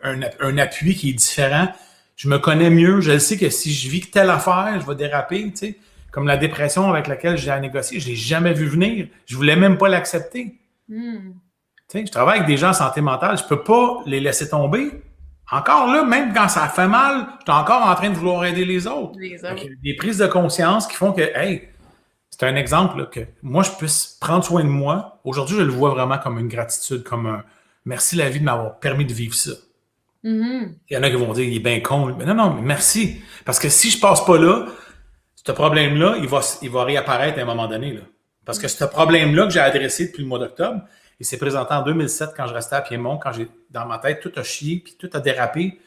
un appui qui est différent. Je me connais mieux. Je sais que si je vis telle affaire, je vais déraper, tu sais. Comme la dépression avec laquelle j'ai à négocier, je l'ai jamais vu venir. Je voulais même pas l'accepter. Mm. Tu sais, je travaille avec des gens en santé mentale, je peux pas les laisser tomber. Encore là, même quand ça fait mal, je suis encore en train de vouloir aider les autres. Il y a des prises de conscience qui font que, hey, c'est un exemple là, que moi, je puisse prendre soin de moi. Aujourd'hui, je le vois vraiment comme une gratitude, comme un merci la vie de m'avoir permis de vivre ça. Mm-hmm. Il y en a qui vont dire, il est bien con. Mais non, mais merci. Parce que si je passe pas là, ce problème-là, il va réapparaître à un moment donné. Là. Parce que ce problème-là que j'ai adressé depuis le mois d'octobre, il s'est présenté en 2007 quand je restais à Piémont, quand dans ma tête, tout a chié, puis tout a dérapé.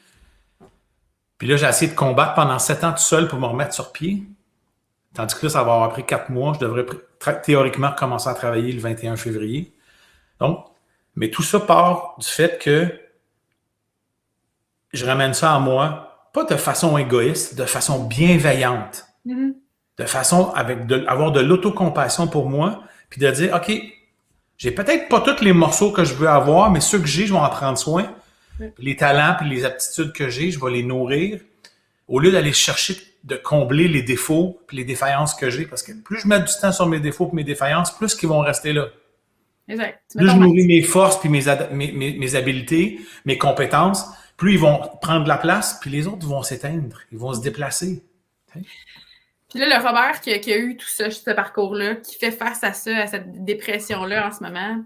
Puis là, j'ai essayé de combattre pendant 7 ans tout seul pour me remettre sur pied. Tandis que là, ça va avoir pris 4 mois. Je devrais théoriquement recommencer à travailler le 21 février. Donc, mais tout ça part du fait que je ramène ça à moi pas de façon égoïste, de façon bienveillante. Mhm. De façon avoir de l'autocompassion pour moi, puis de dire, OK, j'ai peut-être pas tous les morceaux que je veux avoir, mais ceux que j'ai, je vais en prendre soin. Les talents puis les aptitudes que j'ai, je vais les nourrir. Au lieu d'aller chercher de combler les défauts puis les défaillances que j'ai, parce que plus je mets du temps sur mes défauts et mes défaillances, plus ils vont rester là. Exact. Plus je nourris mes forces puis mes habiletés, mes compétences, plus ils vont prendre de la place, puis les autres vont s'éteindre, ils vont se déplacer. Puis là, le Robert qui a eu tout ça, ce parcours-là, qui fait face à ça, à cette dépression-là en ce moment,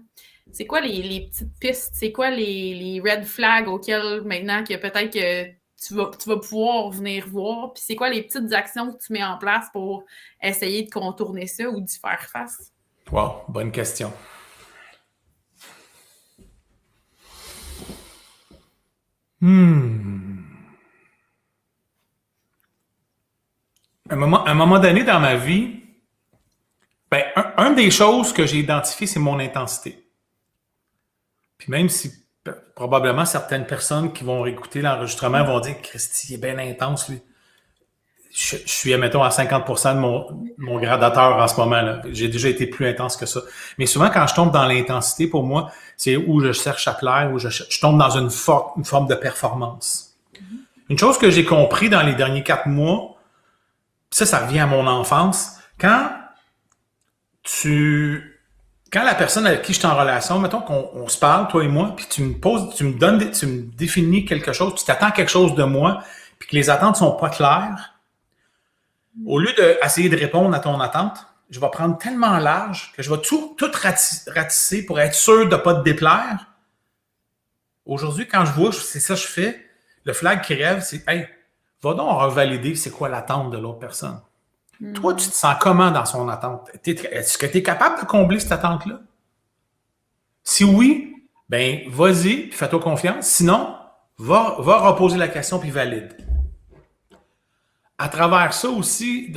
c'est quoi les petites pistes? C'est quoi les red flags auxquels maintenant que peut-être que tu vas pouvoir venir voir? Puis c'est quoi les petites actions que tu mets en place pour essayer de contourner ça ou d'y faire face? Wow, bonne question. À un moment donné dans ma vie, ben, un des choses que j'ai identifié, c'est mon intensité. Puis même si probablement certaines personnes qui vont écouter l'enregistrement vont dire « Christy, il est bien intense, lui. » Je suis, admettons, à 50% de mon gradateur en ce moment-là. J'ai déjà été plus intense que ça. Mais souvent, quand je tombe dans l'intensité, pour moi, c'est où je cherche à plaire, où je tombe dans une forme de performance. Une chose que j'ai compris dans les derniers 4 mois, ça revient à mon enfance. Quand la personne avec qui je suis en relation, mettons qu'on se parle, toi et moi, puis tu me définis quelque chose, tu t'attends quelque chose de moi, puis que les attentes sont pas claires, au lieu d'essayer de répondre à ton attente, je vais prendre tellement large que je vais tout ratisser pour être sûr de ne pas te déplaire. Aujourd'hui, quand je vois, c'est ça que je fais, le flag qui rêve, c'est « Hey, va donc revalider c'est quoi l'attente de l'autre personne. » Toi, tu te sens comment dans son attente? Est-ce que tu es capable de combler cette attente-là? Si oui, ben vas-y, fais-toi confiance. Sinon, va reposer la question puis valide. À travers ça aussi,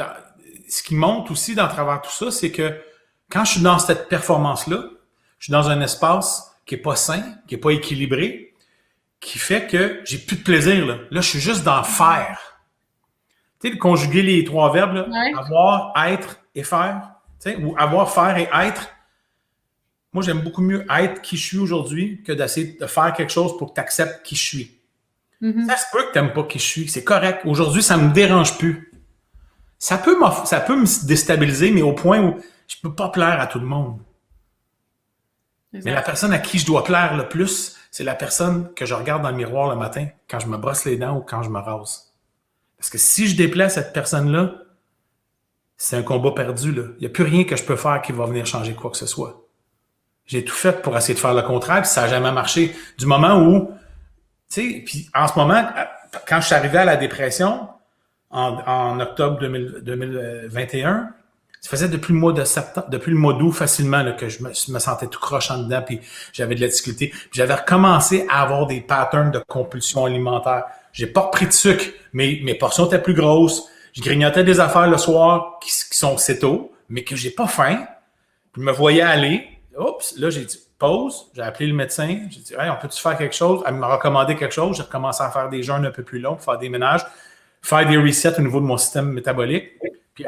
ce qui monte aussi dans travers tout ça, c'est que quand je suis dans cette performance-là, je suis dans un espace qui est pas sain, qui est pas équilibré, qui fait que j'ai plus de plaisir. Là, je suis juste dans faire. Tu sais, de conjuguer les 3 verbes, là, ouais. Avoir, être et faire, tu sais, ou avoir, faire et être. Moi, j'aime beaucoup mieux être qui je suis aujourd'hui que d'essayer de faire quelque chose pour que tu acceptes qui je suis. Mm-hmm. Ça se peut que tu n'aimes pas qui je suis, c'est correct. Aujourd'hui, ça ne me dérange plus. Ça peut me déstabiliser, mais au point où je ne peux pas plaire à tout le monde. Exact. Mais la personne à qui je dois plaire le plus, c'est la personne que je regarde dans le miroir le matin quand je me brosse les dents ou quand je me rase. Parce que si je déplais cette personne-là, c'est un combat perdu. Là. Il n'y a plus rien que je peux faire qui va venir changer quoi que ce soit. J'ai tout fait pour essayer de faire le contraire, puis ça n'a jamais marché. Du moment où, tu sais, puis en ce moment, quand je suis arrivé à la dépression, en octobre 2021, ça faisait depuis le mois de septembre, depuis le mois d'août facilement là, que je me sentais tout croche en dedans, puis j'avais de la difficulté. Puis j'avais recommencé à avoir des patterns de compulsion alimentaire. J'ai pas repris de sucre, mais mes portions étaient plus grosses. Je grignotais des affaires le soir qui sont céto, mais que j'ai pas faim. Puis je me voyais aller. Oups, là, j'ai dit pause. J'ai appelé le médecin. J'ai dit, hey, on peut-tu faire quelque chose? Elle m'a recommandé quelque chose. J'ai recommencé à faire des jeûnes un peu plus longs, faire des ménages, faire des resets au niveau de mon système métabolique, puis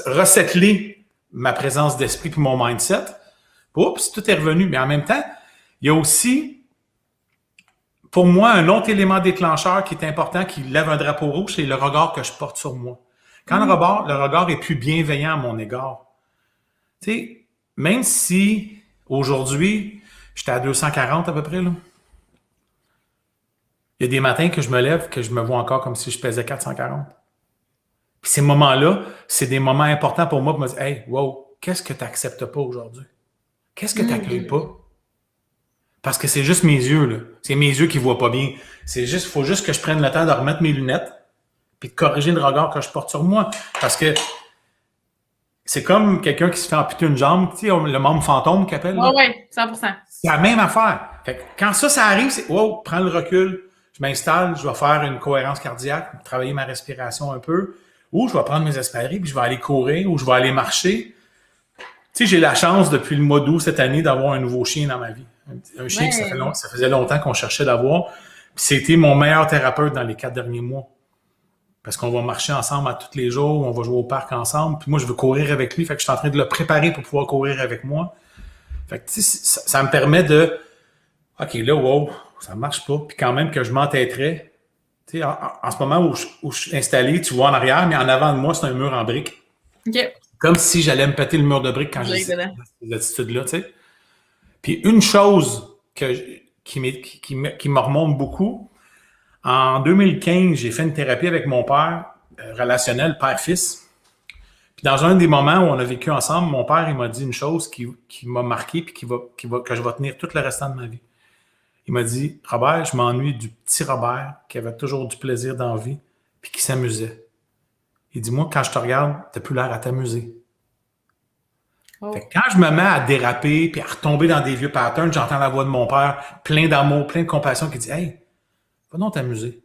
resettler ma présence d'esprit puis mon mindset. Oups, tout est revenu. Mais en même temps, il y a aussi, pour moi, un autre élément déclencheur qui est important, qui lève un drapeau rouge, c'est le regard que je porte sur moi. Quand le regard est plus bienveillant à mon égard. Tu sais, même si aujourd'hui, j'étais à 240 à peu près, là. Il y a des matins que je me lève, que je me vois encore comme si je pesais 440. Puis ces moments-là, c'est des moments importants pour moi pour me dire, hey, wow, qu'est-ce que tu n'acceptes pas aujourd'hui? Qu'est-ce que tu n'accueilles pas? Parce que c'est juste mes yeux, là. C'est mes yeux qui ne voient pas bien. Il faut juste que je prenne le temps de remettre mes lunettes puis de corriger le regard que je porte sur moi. Parce que c'est comme quelqu'un qui se fait amputer une jambe, tu sais, le membre fantôme qu'il appelle. Oui, 100%. C'est la même affaire. Fait que quand ça arrive, c'est wow, prends le recul, je m'installe, je vais faire une cohérence cardiaque, travailler ma respiration un peu, ou je vais prendre mes aspirines, puis je vais aller courir, ou je vais aller marcher. Tu sais, j'ai la chance depuis le mois d'août cette année d'avoir un nouveau chien dans ma vie. Un chien que ça faisait longtemps qu'on cherchait d'avoir. Puis c'était mon meilleur thérapeute dans les 4 derniers mois. parce qu'on va marcher ensemble à tous les jours, on va jouer au parc ensemble, puis moi, je veux courir avec lui, fait que je suis en train de le préparer pour pouvoir courir avec moi. Fait que, tu sais, ça me permet de, OK, là, wow, ça marche pas, puis quand même que je m'entêterais. Tu sais, en ce moment où je suis installé, tu vois en arrière, mais en avant de moi, c'est un mur en briques. OK. Comme si j'allais me péter le mur de briques quand j'ai ces attitudes-là, tu sais. Puis une chose qui me remonte beaucoup, en 2015, j'ai fait une thérapie avec mon père, relationnel, père-fils. Puis dans un des moments où on a vécu ensemble, mon père, il m'a dit une chose qui m'a marqué puis que je vais tenir tout le restant de ma vie. Il m'a dit, Robert, je m'ennuie du petit Robert qui avait toujours du plaisir dans la vie puis qui s'amusait. Il dit, moi, quand je te regarde, t'as plus l'air à t'amuser. Oh. Fait que quand je me mets à déraper puis à retomber dans des vieux patterns, j'entends la voix de mon père, plein d'amour, plein de compassion, qui dit, hey, va donc t'amuser.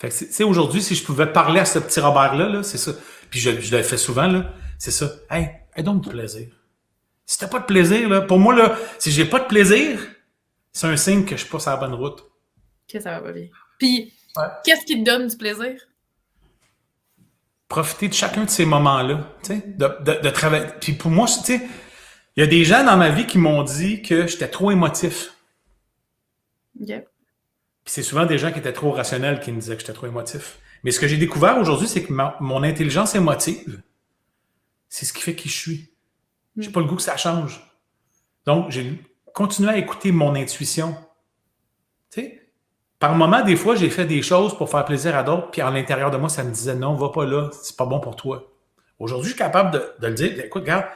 Fait que, tu sais, aujourd'hui, si je pouvais parler à ce petit Robert-là, là, c'est ça. Puis je le fais souvent, là, c'est ça. Hey, aie donc du plaisir. Si t'as pas de plaisir, là, pour moi, là, si j'ai pas de plaisir, c'est un signe que je suis pas sur la bonne route. Que ça va pas bien. Puis, qu'est-ce qui te donne du plaisir? Profiter de chacun de ces moments-là, tu sais, de travailler. Puis pour moi, tu sais, il y a des gens dans ma vie qui m'ont dit que j'étais trop émotif. OK. Puis c'est souvent des gens qui étaient trop rationnels qui me disaient que j'étais trop émotif. Mais ce que j'ai découvert aujourd'hui, c'est que mon intelligence émotive, c'est ce qui fait qui je suis. J'ai pas le goût que ça change. Donc, j'ai continué à écouter mon intuition. Tu sais, par moment, des fois, j'ai fait des choses pour faire plaisir à d'autres, puis à l'intérieur de moi, ça me disait non, va pas là, c'est pas bon pour toi. Aujourd'hui, je suis capable de le dire. Écoute, regarde,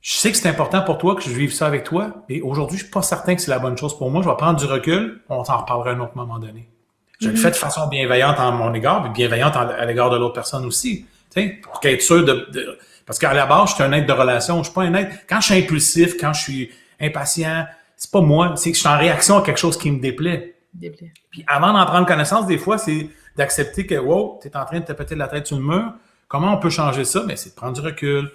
je sais que c'est important pour toi que je vive ça avec toi, mais aujourd'hui, je suis pas certain que c'est la bonne chose pour moi. Je vais prendre du recul, on s'en reparlera à un autre moment donné. Je le fais de façon bienveillante en mon égard, mais bienveillante à l'égard de l'autre personne aussi. Tu sais, pour être sûr parce qu'à la base, je suis un être de relation. Je suis pas un être. Quand je suis impulsif, quand je suis impatient, c'est pas moi. C'est que je suis en réaction à quelque chose qui me déplaît. Puis avant d'en prendre connaissance, des fois, c'est d'accepter que, wow, tu es en train de te péter la tête sur le mur. Comment on peut changer ça? Ben, c'est de prendre du recul,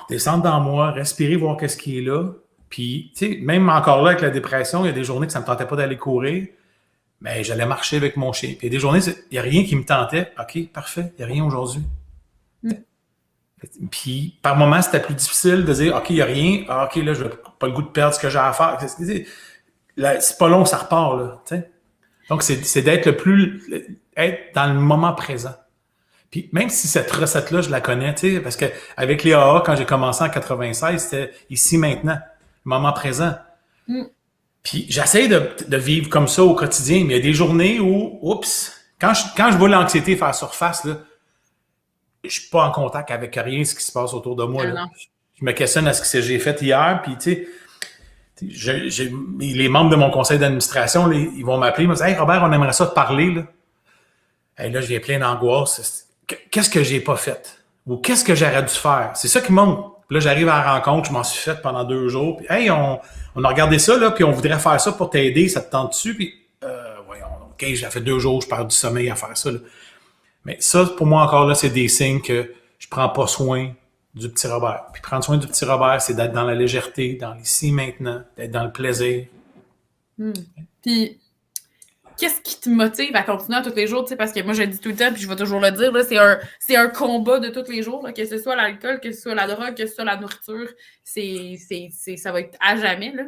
descendre dans moi, respirer, voir qu'est-ce qui est là. Puis, tu sais, même encore là, avec la dépression, il y a des journées que ça me tentait pas d'aller courir, mais j'allais marcher avec mon chien. Puis il y a des journées, il n'y a rien qui me tentait. OK, parfait, il n'y a rien aujourd'hui. Puis, par moments, c'était plus difficile de dire, OK, il n'y a rien. Ah, OK, là, je n'ai pas le goût de perdre ce que j'ai à faire. Là, c'est pas long, ça repart, là. T'sais. Donc, c'est d'être être dans le moment présent. Puis, même si cette recette-là, je la connais, tu sais, parce que avec les AA, quand j'ai commencé en 96, c'était ici, maintenant, le moment présent. Puis, j'essaie de vivre comme ça au quotidien, mais il y a des journées où, oups, quand je vois l'anxiété faire surface, là, je suis pas en contact avec rien ce qui se passe autour de moi. Là. Je me questionne à ce que j'ai fait hier, puis tu sais, les membres de mon conseil d'administration, là, ils vont m'appeler, ils vont me dire « Hey Robert, on aimerait ça te parler. » Là, hey, là je viens plein d'angoisse. Qu'est-ce que j'ai pas fait? Ou qu'est-ce que j'aurais dû faire? C'est ça qui monte. Puis là, j'arrive à la rencontre, je m'en suis fait pendant 2 jours. Puis, hey, on a regardé ça, là, puis on voudrait faire ça pour t'aider, ça te tente dessus. Puis, voyons, OK, j'ai fait 2 jours, je perds du sommeil à faire ça. Là. Mais ça, pour moi, encore là, c'est des signes que je prends pas soin du petit Robert. Puis prendre soin du petit Robert, c'est d'être dans la légèreté, dans l'ici maintenant, d'être dans le plaisir. Puis, qu'est-ce qui te motive à continuer à tous les jours? Parce que moi, je le dis tout le temps, puis je vais toujours le dire, là, c'est un combat de tous les jours, là, que ce soit l'alcool, que ce soit la drogue, que ce soit la nourriture, ça va être à jamais. Là.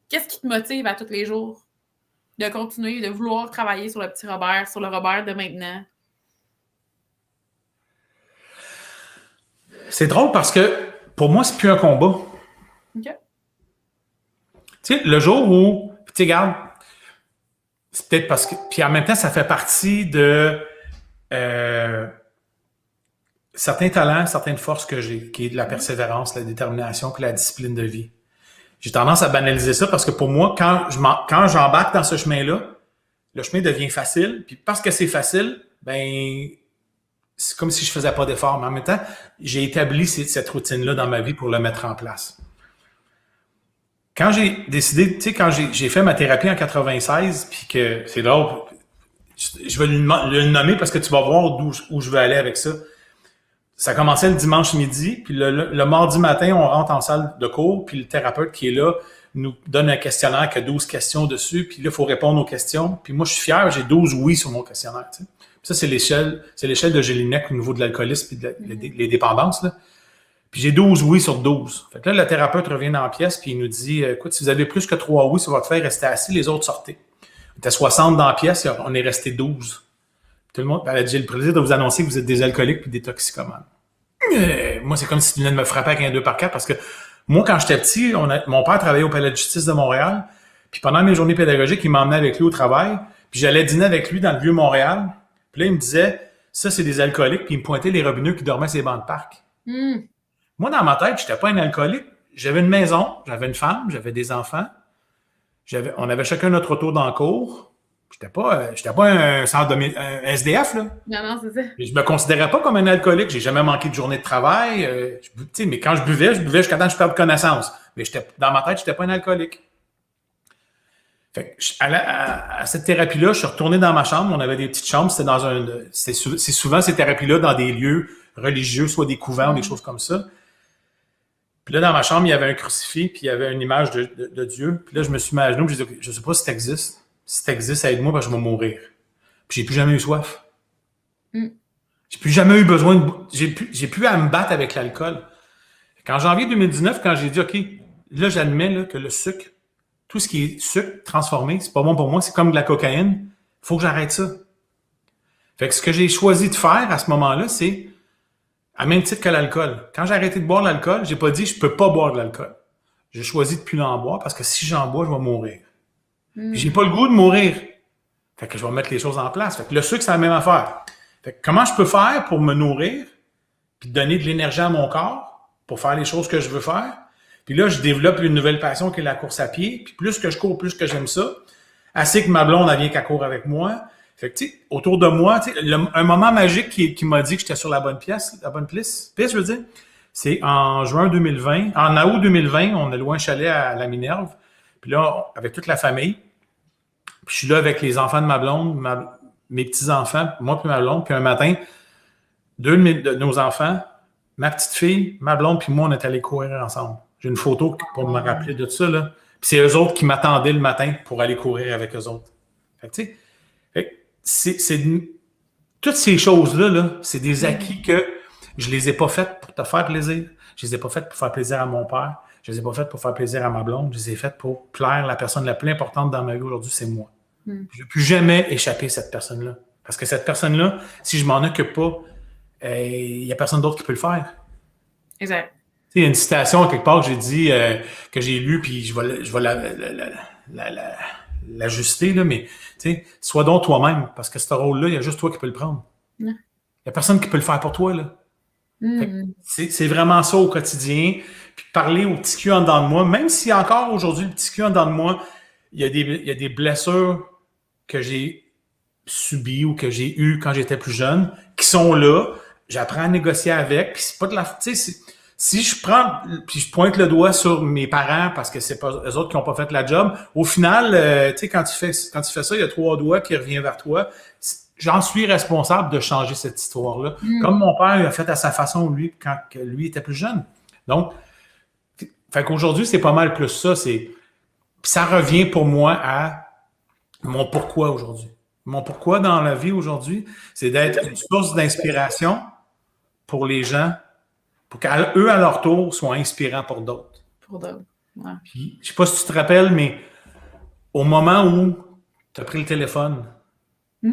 Qu'est-ce qui te motive à tous les jours de continuer, de vouloir travailler sur le petit Robert, sur le Robert de maintenant? C'est drôle parce que pour moi, c'est plus un combat. OK. Tu sais, le jour où, tu sais, regarde, c'est peut-être parce que, puis en même temps, ça fait partie de certains talents, certaines forces que j'ai, qui est de la persévérance, la détermination, puis la discipline de vie. J'ai tendance à banaliser ça parce que pour moi, quand j'embarque dans ce chemin-là, le chemin devient facile, puis parce que c'est facile, ben c'est comme si je faisais pas d'effort, mais en même temps, j'ai établi cette routine-là dans ma vie pour le mettre en place. Quand j'ai décidé, tu sais, quand j'ai fait ma thérapie en 96, puis que c'est drôle, je vais le nommer parce que tu vas voir où je veux aller avec ça. Ça commençait le dimanche midi, puis le mardi matin, on rentre en salle de cours, puis le thérapeute qui est là nous donne un questionnaire qui a 12 questions dessus, puis là, il faut répondre aux questions. Puis moi, je suis fier, j'ai 12 oui sur mon questionnaire. Tu sais. Puis ça, c'est l'échelle de Jelinek au niveau de l'alcoolisme et les dépendances. Là. Puis j'ai 12 oui sur 12. Fait que là, le thérapeute revient dans la pièce, puis il nous dit, écoute, si vous avez plus que 3 oui sur votre feuille, restez assis, les autres sortez. On était 60 dans la pièce, on est resté 12. Tout le monde, elle a dit, j'ai le plaisir de vous annoncer que vous êtes des alcooliques puis des toxicomanes. Moi, c'est comme si tu venais de me frapper avec un 2 par 4 parce que moi, quand j'étais petit, mon père travaillait au Palais de justice de Montréal. Puis pendant mes journées pédagogiques, il m'emmenait avec lui au travail. Puis j'allais dîner avec lui dans le Vieux-Montréal. Puis là, il me disait, ça, c'est des alcooliques. Puis il me pointait les robineux qui dormaient sur les bancs de parc. Moi, dans ma tête, j'étais pas un alcoolique. J'avais une maison, j'avais une femme, j'avais des enfants. On avait chacun notre auto dans le cours. J'étais pas un SDF, là. Non, c'est ça. Je me considérais pas comme un alcoolique. J'ai jamais manqué de journée de travail. Mais quand je buvais jusqu'à temps que je perde connaissance. Mais dans ma tête, j'étais pas un alcoolique. Fait que à cette thérapie-là, je suis retourné dans ma chambre. On avait des petites chambres. C'est souvent ces thérapies-là dans des lieux religieux, soit des couvents ou des choses comme ça. Puis là, dans ma chambre, il y avait un crucifix, puis il y avait une image de Dieu. Puis là, je me suis mis à genoux, puis je dis, je sais pas si ça existe. Si ça existe, aide-moi, parce que je vais mourir. Puis j'ai plus jamais eu soif. J'ai plus jamais eu besoin j'ai plus à me battre avec l'alcool. En janvier 2019, quand j'ai dit, OK, là, j'admets là, que le sucre, tout ce qui est sucre transformé, c'est pas bon pour moi, c'est comme de la cocaïne. Il faut que j'arrête ça. Fait que ce que j'ai choisi de faire à ce moment-là, c'est à même titre que l'alcool. Quand j'ai arrêté de boire l'alcool, j'ai pas dit je peux pas boire de l'alcool. J'ai choisi de plus en boire parce que si j'en bois, je vais mourir. Puis j'ai pas le goût de mourir. Fait que je vais mettre les choses en place. Fait que le sucre, c'est la même affaire. Fait que comment je peux faire pour me nourrir puis donner de l'énergie à mon corps pour faire les choses que je veux faire? Puis là, je développe une nouvelle passion qui est la course à pied. Puis plus que je cours, plus que j'aime ça. Assez que ma blonde, elle vient qu'elle court avec moi. Fait que, tu sais, autour de moi, tu sais, un moment magique qui m'a dit que j'étais sur la bonne piste, je veux dire, c'est en juin 2020. En août 2020, on a loué un chalet à la Minerve. Puis là, avec toute la famille. Puis je suis là avec les enfants de ma blonde, mes petits-enfants, moi puis ma blonde. Puis un matin, deux de nos enfants, ma petite fille, ma blonde puis moi, on est allés courir ensemble. J'ai une photo pour me rappeler de ça, là. Puis c'est eux autres qui m'attendaient le matin pour aller courir avec eux autres. Fait que, tu sais, toutes ces choses-là, là, c'est des acquis que je les ai pas faites pour te faire plaisir. Je les ai pas faites pour faire plaisir à mon père. Je les ai pas faites pour faire plaisir à ma blonde. Je les ai faites pour plaire. La personne la plus importante dans ma vie aujourd'hui, c'est moi. Je ne vais plus jamais échapper à cette personne-là. Parce que cette personne-là, si je m'en occupe pas, il y a personne d'autre qui peut le faire. Exact. Il y a une citation quelque part que j'ai dit, que j'ai lue, puis je vais l'ajuster, là, mais tu sais, sois donc toi-même, parce que ce rôle-là, il y a juste toi qui peux le prendre. Il n'y a personne qui peut le faire pour toi, là. C'est vraiment ça au quotidien. Puis parler au petit cul en dedans de moi, même si encore aujourd'hui, le petit cul en dedans de moi, il y a des blessures que j'ai subies ou que j'ai eues quand j'étais plus jeune, qui sont là. J'apprends à négocier avec, puis c'est pas de la... Tu sais, si je prends, puis je pointe le doigt sur mes parents parce que c'est pas eux autres qui n'ont pas fait la job, au final, tu sais, quand tu fais ça, il y a 3 doigts qui reviennent vers toi. J'en suis responsable de changer cette histoire-là. Comme mon père a fait à sa façon, lui, quand lui était plus jeune. Donc, fait qu'aujourd'hui, c'est pas mal plus ça. Ça revient pour moi à mon pourquoi aujourd'hui. Mon pourquoi dans la vie aujourd'hui, c'est d'être une source d'inspiration pour les gens, pour qu'eux, à leur tour, soient inspirants pour d'autres. Pour d'autres, ouais. Puis, je sais pas si tu te rappelles, mais au moment où tu as pris le téléphone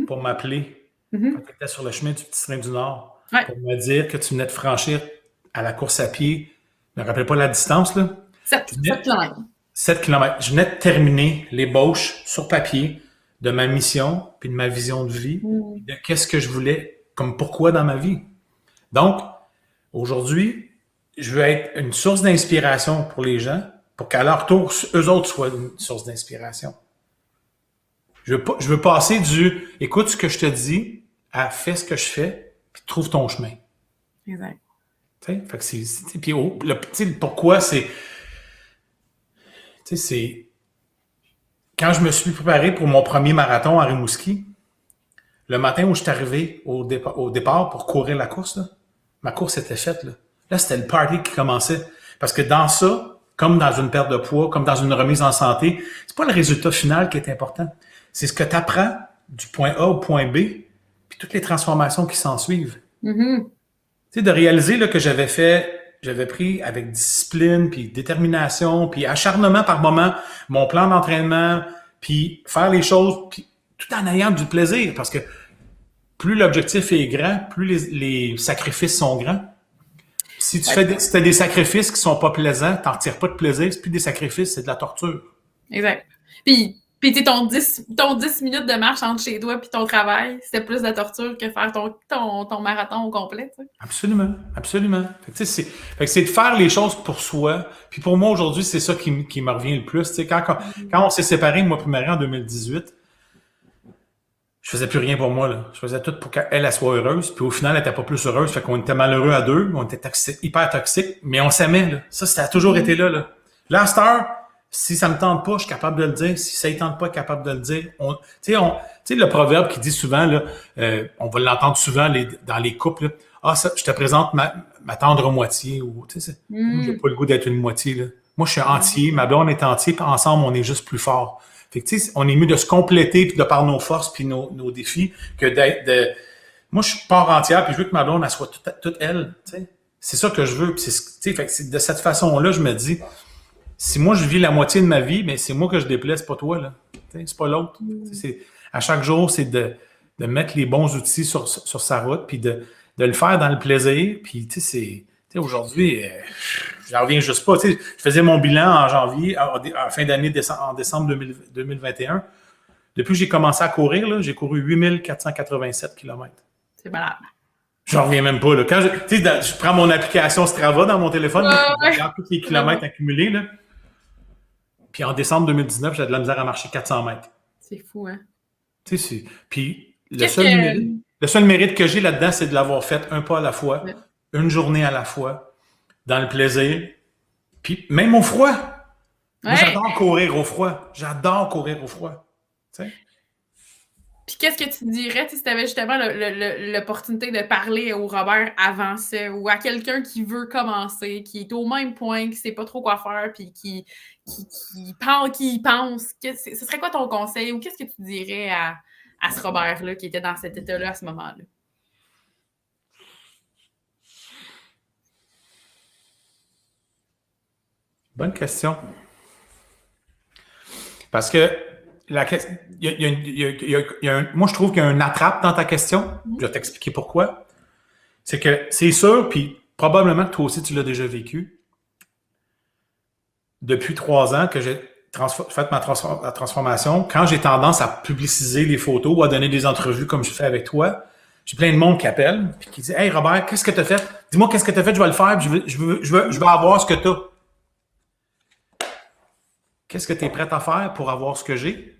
pour m'appeler, quand tu étais sur le chemin du Petit Train du Nord, pour me dire que tu venais de franchir à la course à pied, je ne me rappelle pas la distance, là. 7 km. 7 km. Je venais de terminer l'ébauche sur papier de ma mission puis de ma vision de vie, de qu'est-ce que je voulais comme pourquoi dans ma vie. Donc, aujourd'hui, je veux être une source d'inspiration pour les gens pour qu'à leur tour, eux autres soient une source d'inspiration. Je veux passer du « écoute ce que je te dis » à « fais ce que je fais puis trouve ton chemin ». Exact. Fait que puis le pourquoi, c'est... Tu sais, c'est... Quand je me suis préparé pour mon premier marathon à Rimouski, le matin où je suis arrivé au départ pour courir la course, là, ma course était faite. Là, c'était le party qui commençait. Parce que dans ça, comme dans une perte de poids, comme dans une remise en santé, c'est pas le résultat final qui est important. C'est ce que tu apprends du point A au point B, puis toutes les transformations qui s'en suivent. Mm-hmm. Tu sais, de réaliser là, que j'avais pris avec discipline, puis détermination, puis acharnement par moment, mon plan d'entraînement, puis faire les choses, puis tout en ayant du plaisir, parce que plus l'objectif est grand, plus les sacrifices sont grands. Si tu fais des sacrifices qui sont pas plaisants, t'en retires pas de plaisir, c'est plus des sacrifices, c'est de la torture. Exact. Puis tu sais, ton 10 minutes de marche entre chez toi puis ton travail, c'était plus de torture que faire ton marathon au complet, tu sais. Absolument, absolument. Fait que c'est de faire les choses pour soi. Puis pour moi, aujourd'hui, c'est ça qui me revient le plus. Tu sais, quand on s'est séparés, moi et Marie, en 2018, je faisais plus rien pour moi, là. Je faisais tout pour qu'elle soit heureuse. Puis au final, elle était pas plus heureuse. Fait qu'on était malheureux à deux. On était hyper toxiques. Mais on s'aimait, là. Ça a toujours été là, là. Là, à cette heure, si ça me tente pas, je suis capable de le dire. Si ça ne tente pas, je suis capable de le dire. Tu sais, le proverbe qui dit souvent, là, on va l'entendre souvent dans les couples, là. Ah, ça, je te présente ma tendre moitié. Ou, tu sais, moi, j'ai pas le goût d'être une moitié, là. Moi, je suis entier. Ma blonde est entier. Puis ensemble, on est juste plus fort. Fait que, tu sais, on est mieux de se compléter puis de par nos forces puis nos défis que d'être moi, je suis part entière puis je veux que ma blonde, elle soit toute elle, tu sais. C'est ça que je veux. Puis fait que c'est de cette façon-là, je me dis, si moi, je vis la moitié de ma vie, mais c'est moi que je déplaise, c'est pas toi, là. Tu sais, c'est pas l'autre. À chaque jour, c'est de mettre les bons outils sur sa route puis de le faire dans le plaisir. Puis, tu sais, aujourd'hui, j'en reviens juste pas. Tu sais, je faisais mon bilan en janvier, en fin d'année, en décembre 2021. Depuis que j'ai commencé à courir, là, j'ai couru 8487 km. C'est malade. J'en reviens même pas. Là. Quand je prends mon application Strava dans mon téléphone, je regarde tous les kilomètres accumulés. Là. Puis en décembre 2019, j'ai de la misère à marcher 400 mètres. C'est fou, hein? Tu sais, puis le seul mérite que j'ai là-dedans, c'est de l'avoir fait un pas à la fois, une journée à la fois, dans le plaisir, puis même au froid. Moi, j'adore courir au froid. J'adore courir au froid. Tu sais? Puis qu'est-ce que tu dirais si tu avais justement l'opportunité de parler au Robert avant ça, ou à quelqu'un qui veut commencer, qui est au même point, qui ne sait pas trop quoi faire, puis qui pense, ce serait quoi ton conseil, ou qu'est-ce que tu dirais à ce Robert-là qui était dans cet état-là à ce moment-là? Bonne question. Parce que moi, je trouve qu'il y a un attrape dans ta question. Je vais t'expliquer pourquoi. C'est que c'est sûr, puis probablement que toi aussi, tu l'as déjà vécu. Depuis 3 ans que j'ai fait ma transformation, quand j'ai tendance à publiciser les photos ou à donner des entrevues comme je fais avec toi, j'ai plein de monde qui appelle et qui dit « Hey Robert, qu'est-ce que tu as fait? Dis-moi qu'est-ce que tu as fait, je vais le faire, je veux avoir ce que tu as. » Qu'est-ce que tu es prêt à faire pour avoir ce que j'ai?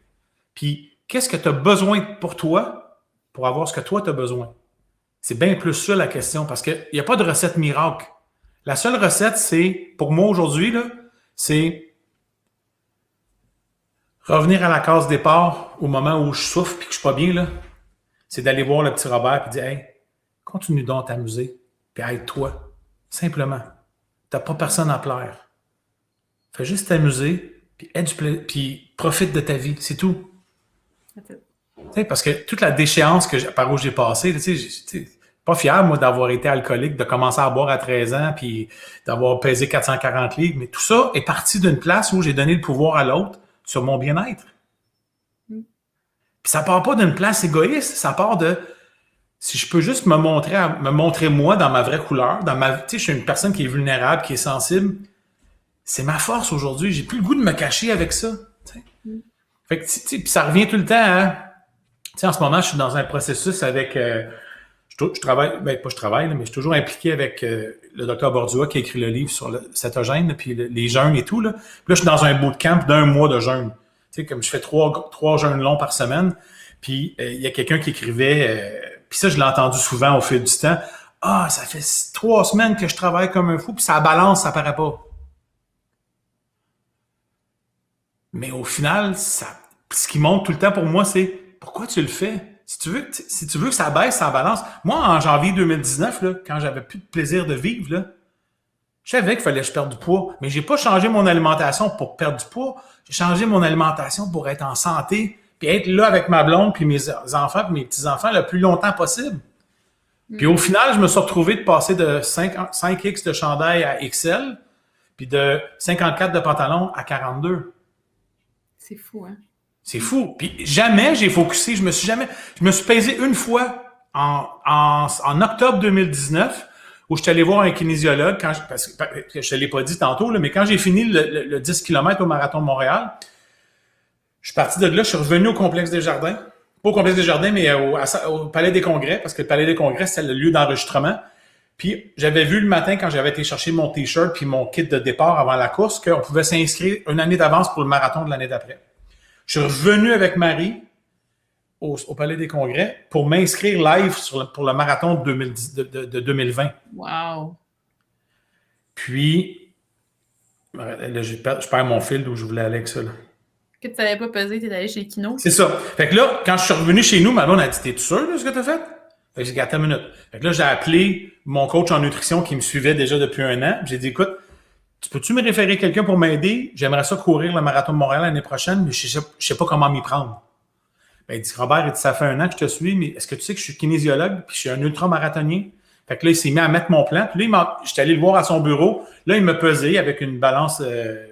Puis, qu'est-ce que tu as besoin pour toi pour avoir ce que toi, tu as besoin? C'est bien plus ça la question, parce qu'il n'y a pas de recette miracle. La seule recette, c'est, pour moi aujourd'hui, là, c'est revenir à la case départ au moment où je souffre et que je suis pas bien, là. C'est d'aller voir le petit Robert et dire « Hey, continue donc à t'amuser, puis aide-toi. Simplement. Tu n'as pas personne à plaire. Fais juste t'amuser, puis profite de ta vie. C'est tout. » Parce que toute la déchéance par où j'ai passé, j'étais pas fier, moi, d'avoir été alcoolique, de commencer à boire à 13 ans, puis d'avoir pesé 440 livres. Mais tout ça est parti d'une place où j'ai donné le pouvoir à l'autre sur mon bien-être. Puis ça part pas d'une place égoïste, ça part de si je peux juste me montrer moi dans ma vraie couleur, je suis une personne qui est vulnérable, qui est sensible. C'est ma force aujourd'hui. J'ai plus le goût de me cacher avec ça. Fait que, puis ça revient tout le temps à... en ce moment, je suis dans un processus avec... je travaille, mais je suis toujours impliqué avec le docteur Bordua qui a écrit le livre sur le cétogène, puis les jeûnes et tout. Là. Puis là, je suis dans un bootcamp d'1 mois de jeûne. Comme je fais 3 jeûnes longs par semaine. Puis il y a quelqu'un qui écrivait... puis ça, je l'ai entendu souvent au fil du temps. « Ah, ça fait 3 semaines que je travaille comme un fou, puis ça balance, ça paraît pas. » Mais au final, ce qui monte tout le temps pour moi, c'est pourquoi tu le fais? Si tu veux que ça baisse, ça balance. Moi, en janvier 2019, là, quand j'avais plus de plaisir de vivre, là, Je savais qu'il fallait que je perde du poids, mais j'ai pas changé mon alimentation pour perdre du poids. J'ai changé mon alimentation pour être en santé, puis être là avec ma blonde, puis mes enfants, puis mes petits-enfants le plus longtemps possible. Puis au final, je me suis retrouvé de passer de 5X de chandail à XL, puis de 54 de pantalon à 42. C'est fou, hein? C'est fou. Puis jamais j'ai focusé, je me suis pesé une fois en octobre 2019, où je suis allé voir un kinésiologue, parce que je ne te l'ai pas dit tantôt, là, mais quand j'ai fini le 10 km au Marathon de Montréal, je suis parti de là, je suis revenu au Complexe des Jardins. Pas au Complexe des Jardins, mais au Palais des Congrès, parce que le Palais des Congrès, c'est le lieu d'enregistrement. Puis j'avais vu le matin, quand j'avais été chercher mon T-shirt puis mon kit de départ avant la course, qu'on pouvait s'inscrire une année d'avance pour le marathon de l'année d'après. Je suis revenu avec Marie au Palais des Congrès pour m'inscrire live pour le marathon de 2020. Wow! Puis, là, je perds mon fil d'où je voulais aller avec ça. Là. Que tu savais pas peser, t'es allé chez Kino. C'est ça. Fait que là, quand je suis revenu chez nous, ma blonde a dit, t'es sûr de ce que t'as fait? Fait que j'ai dit, attends une minute. Fait que là, j'ai appelé mon coach en nutrition qui me suivait déjà depuis un an. J'ai dit, écoute, tu peux-tu me référer quelqu'un pour m'aider? J'aimerais ça courir le marathon de Montréal l'année prochaine, mais je sais pas comment m'y prendre. Ben, il dit, Robert, il dit, ça fait un an que je te suis, mais est-ce que tu sais que je suis kinésiologue puis je suis un ultramarathonien? Fait que là, il s'est mis à mettre mon plan. Puis là, j'étais allé le voir à son bureau. Là, il me pesait avec une balance. Je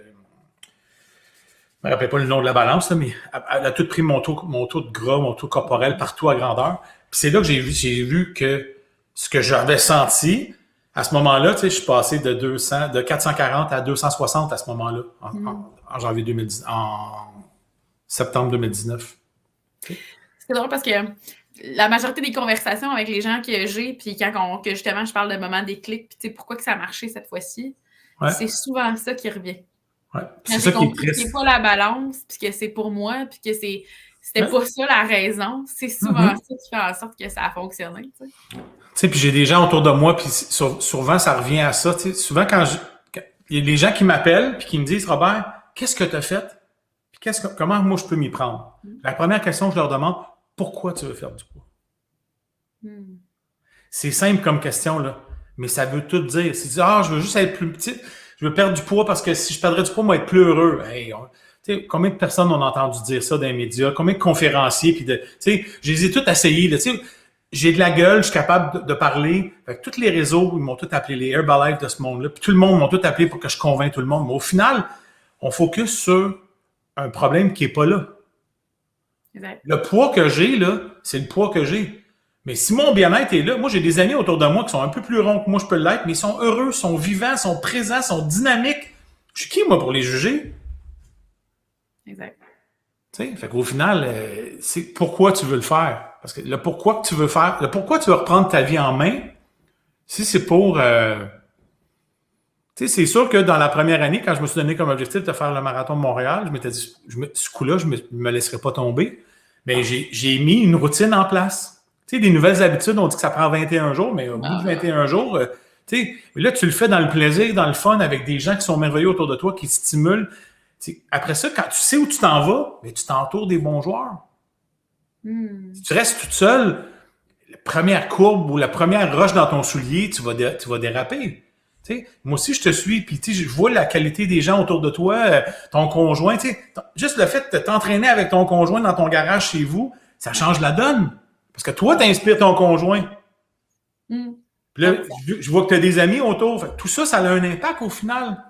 me rappelle pas le nom de la balance, là, mais elle a tout pris mon taux de gras, mon taux corporel partout à grandeur. Puis c'est là que j'ai vu que ce que j'avais senti, à ce moment-là, tu sais, je suis passé de 440 à 260 à ce moment-là, en janvier 2010, en septembre 2019. C'est drôle parce que la majorité des conversations avec les gens que j'ai, puis que justement je parle de moments déclic, puis tu sais, pourquoi que ça a marché cette fois-ci, c'est souvent ça qui revient. Ouais. C'est ça qui est triste. C'est pas la balance, puis que c'est pour moi, puis que c'était pas ça la raison. C'est souvent ça qui fait en sorte que ça a fonctionné. Tu sais, puis j'ai des gens autour de moi, puis souvent ça revient à ça. Tu sais, souvent il y a des gens qui m'appellent puis qui me disent, Robert, qu'est-ce que tu as fait? Puis comment moi je peux m'y prendre? La première question que je leur demande, pourquoi tu veux faire du poids? C'est simple comme question, là, mais ça veut tout dire. C'est dire, je veux juste être plus petite. Je veux perdre du poids parce que si je perdrais du poids, moi, être plus heureux. Hey, combien de personnes on a entendu dire ça dans les médias? Combien de conférenciers? Puis je les ai tous essayés. Là, j'ai de la gueule, je suis capable de parler. Fait que tous les réseaux, ils m'ont tous appelé, les Herbalife de ce monde-là. Puis tout le monde m'ont tous appelé pour que je convainque tout le monde. Mais au final, on focus sur un problème qui n'est pas là. Exact. Le poids que j'ai, là, c'est le poids que j'ai. Mais si mon bien-être est là, moi, j'ai des amis autour de moi qui sont un peu plus ronds que moi, je peux l'être, mais ils sont heureux, sont vivants, sont présents, sont dynamiques. Je suis qui, moi, pour les juger? Exact. Tu sais, fait qu'au final, c'est pourquoi tu veux le faire. Parce que le pourquoi que tu veux faire, le pourquoi tu veux reprendre ta vie en main, si c'est pour... tu sais, c'est sûr que dans la première année, quand je me suis donné comme objectif de faire le marathon de Montréal, je m'étais dit, ce coup-là, je me laisserai pas tomber. Mais j'ai mis une routine en place. Tu sais, des nouvelles habitudes, on dit que ça prend 21 jours, mais au bout de 21 jours, tu sais, là, tu le fais dans le plaisir, dans le fun, avec des gens qui sont merveilleux autour de toi, qui stimulent. T'sais, après ça, quand tu sais où tu t'en vas, mais tu t'entoures des bons joueurs. Si tu restes toute seule, la première courbe ou la première roche dans ton soulier, tu vas déraper. T'sais, moi aussi, je te suis, puis je vois la qualité des gens autour de toi, ton conjoint. Juste le fait de t'entraîner avec ton conjoint dans ton garage chez vous, ça change la donne. Parce que toi, tu inspires ton conjoint. Puis là, je vois que tu as des amis autour. Fait, tout ça, ça a un impact au final.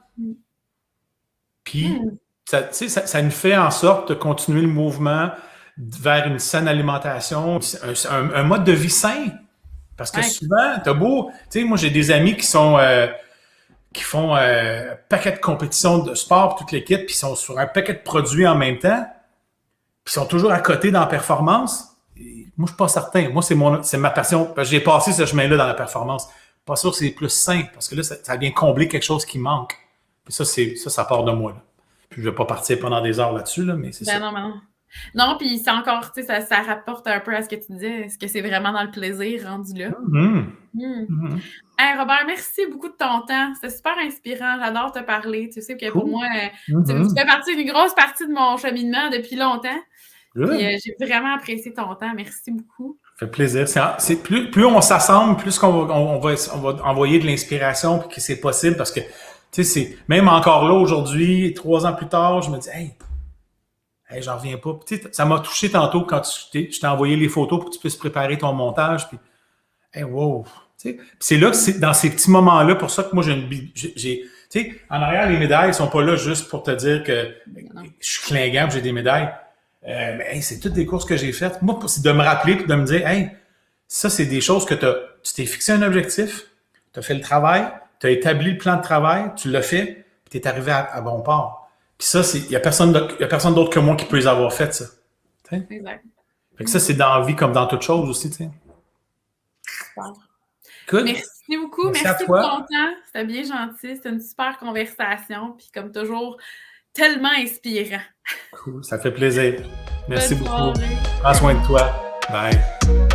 Puis, ça nous fait en sorte de continuer le mouvement vers une saine alimentation, un mode de vie sain. Parce que souvent, t'as beau... Tu sais, moi, j'ai des amis qui font un paquet de compétitions de sport, toute l'équipe, puis ils sont sur un paquet de produits en même temps, puis ils sont toujours à côté dans la performance. Moi, je suis pas certain. Moi, c'est ma passion. J'ai passé ce chemin-là dans la performance. Pas sûr que c'est plus sain, parce que là, ça vient combler quelque chose qui manque. Puis ça part de moi. Là. Puis je vais pas partir pendant des heures là-dessus, là, mais c'est ça. Non, puis c'est encore, tu sais, ça rapporte un peu à ce que tu disais. Est-ce que c'est vraiment dans le plaisir rendu là? Hey, Robert, merci beaucoup de ton temps. C'était super inspirant. J'adore te parler. Tu sais que pour moi, tu fais partie d'une grosse partie de mon cheminement depuis longtemps. Puis, j'ai vraiment apprécié ton temps. Merci beaucoup. fait plaisir. Plus on s'assemble, plus on va envoyer de l'inspiration puis que c'est possible parce que, tu sais, c'est même encore là aujourd'hui, 3 ans plus tard, je me dis, hey, j'en reviens pas. Tu sais, ça m'a touché tantôt quand je t'ai envoyé les photos pour que tu puisses préparer ton montage. Puis, hey, wow. Tu sais, c'est là que c'est dans ces petits moments-là, pour ça que moi, tu sais, en arrière, les médailles sont pas là juste pour te dire que je suis clinquant, j'ai des médailles. Mais hey, c'est toutes des courses que j'ai faites. Moi, c'est de me rappeler et de me dire, hey, ça, c'est des choses que tu t'es fixé un objectif, tu as fait le travail, tu as établi le plan de travail, tu l'as fait, puis tu es arrivé à bon port. Puis ça, il n'y a personne d'autre que moi qui peut les avoir faites, ça. T'sais? Exact. Fait que ça, c'est dans la vie comme dans toute chose aussi, tu sais. Good. Merci beaucoup. Merci pour ton temps. C'était bien gentil. C'était une super conversation. Puis comme toujours, tellement inspirant. Cool. Ça fait plaisir. Merci Bonne beaucoup. soirée. Prends soin de toi. Bye.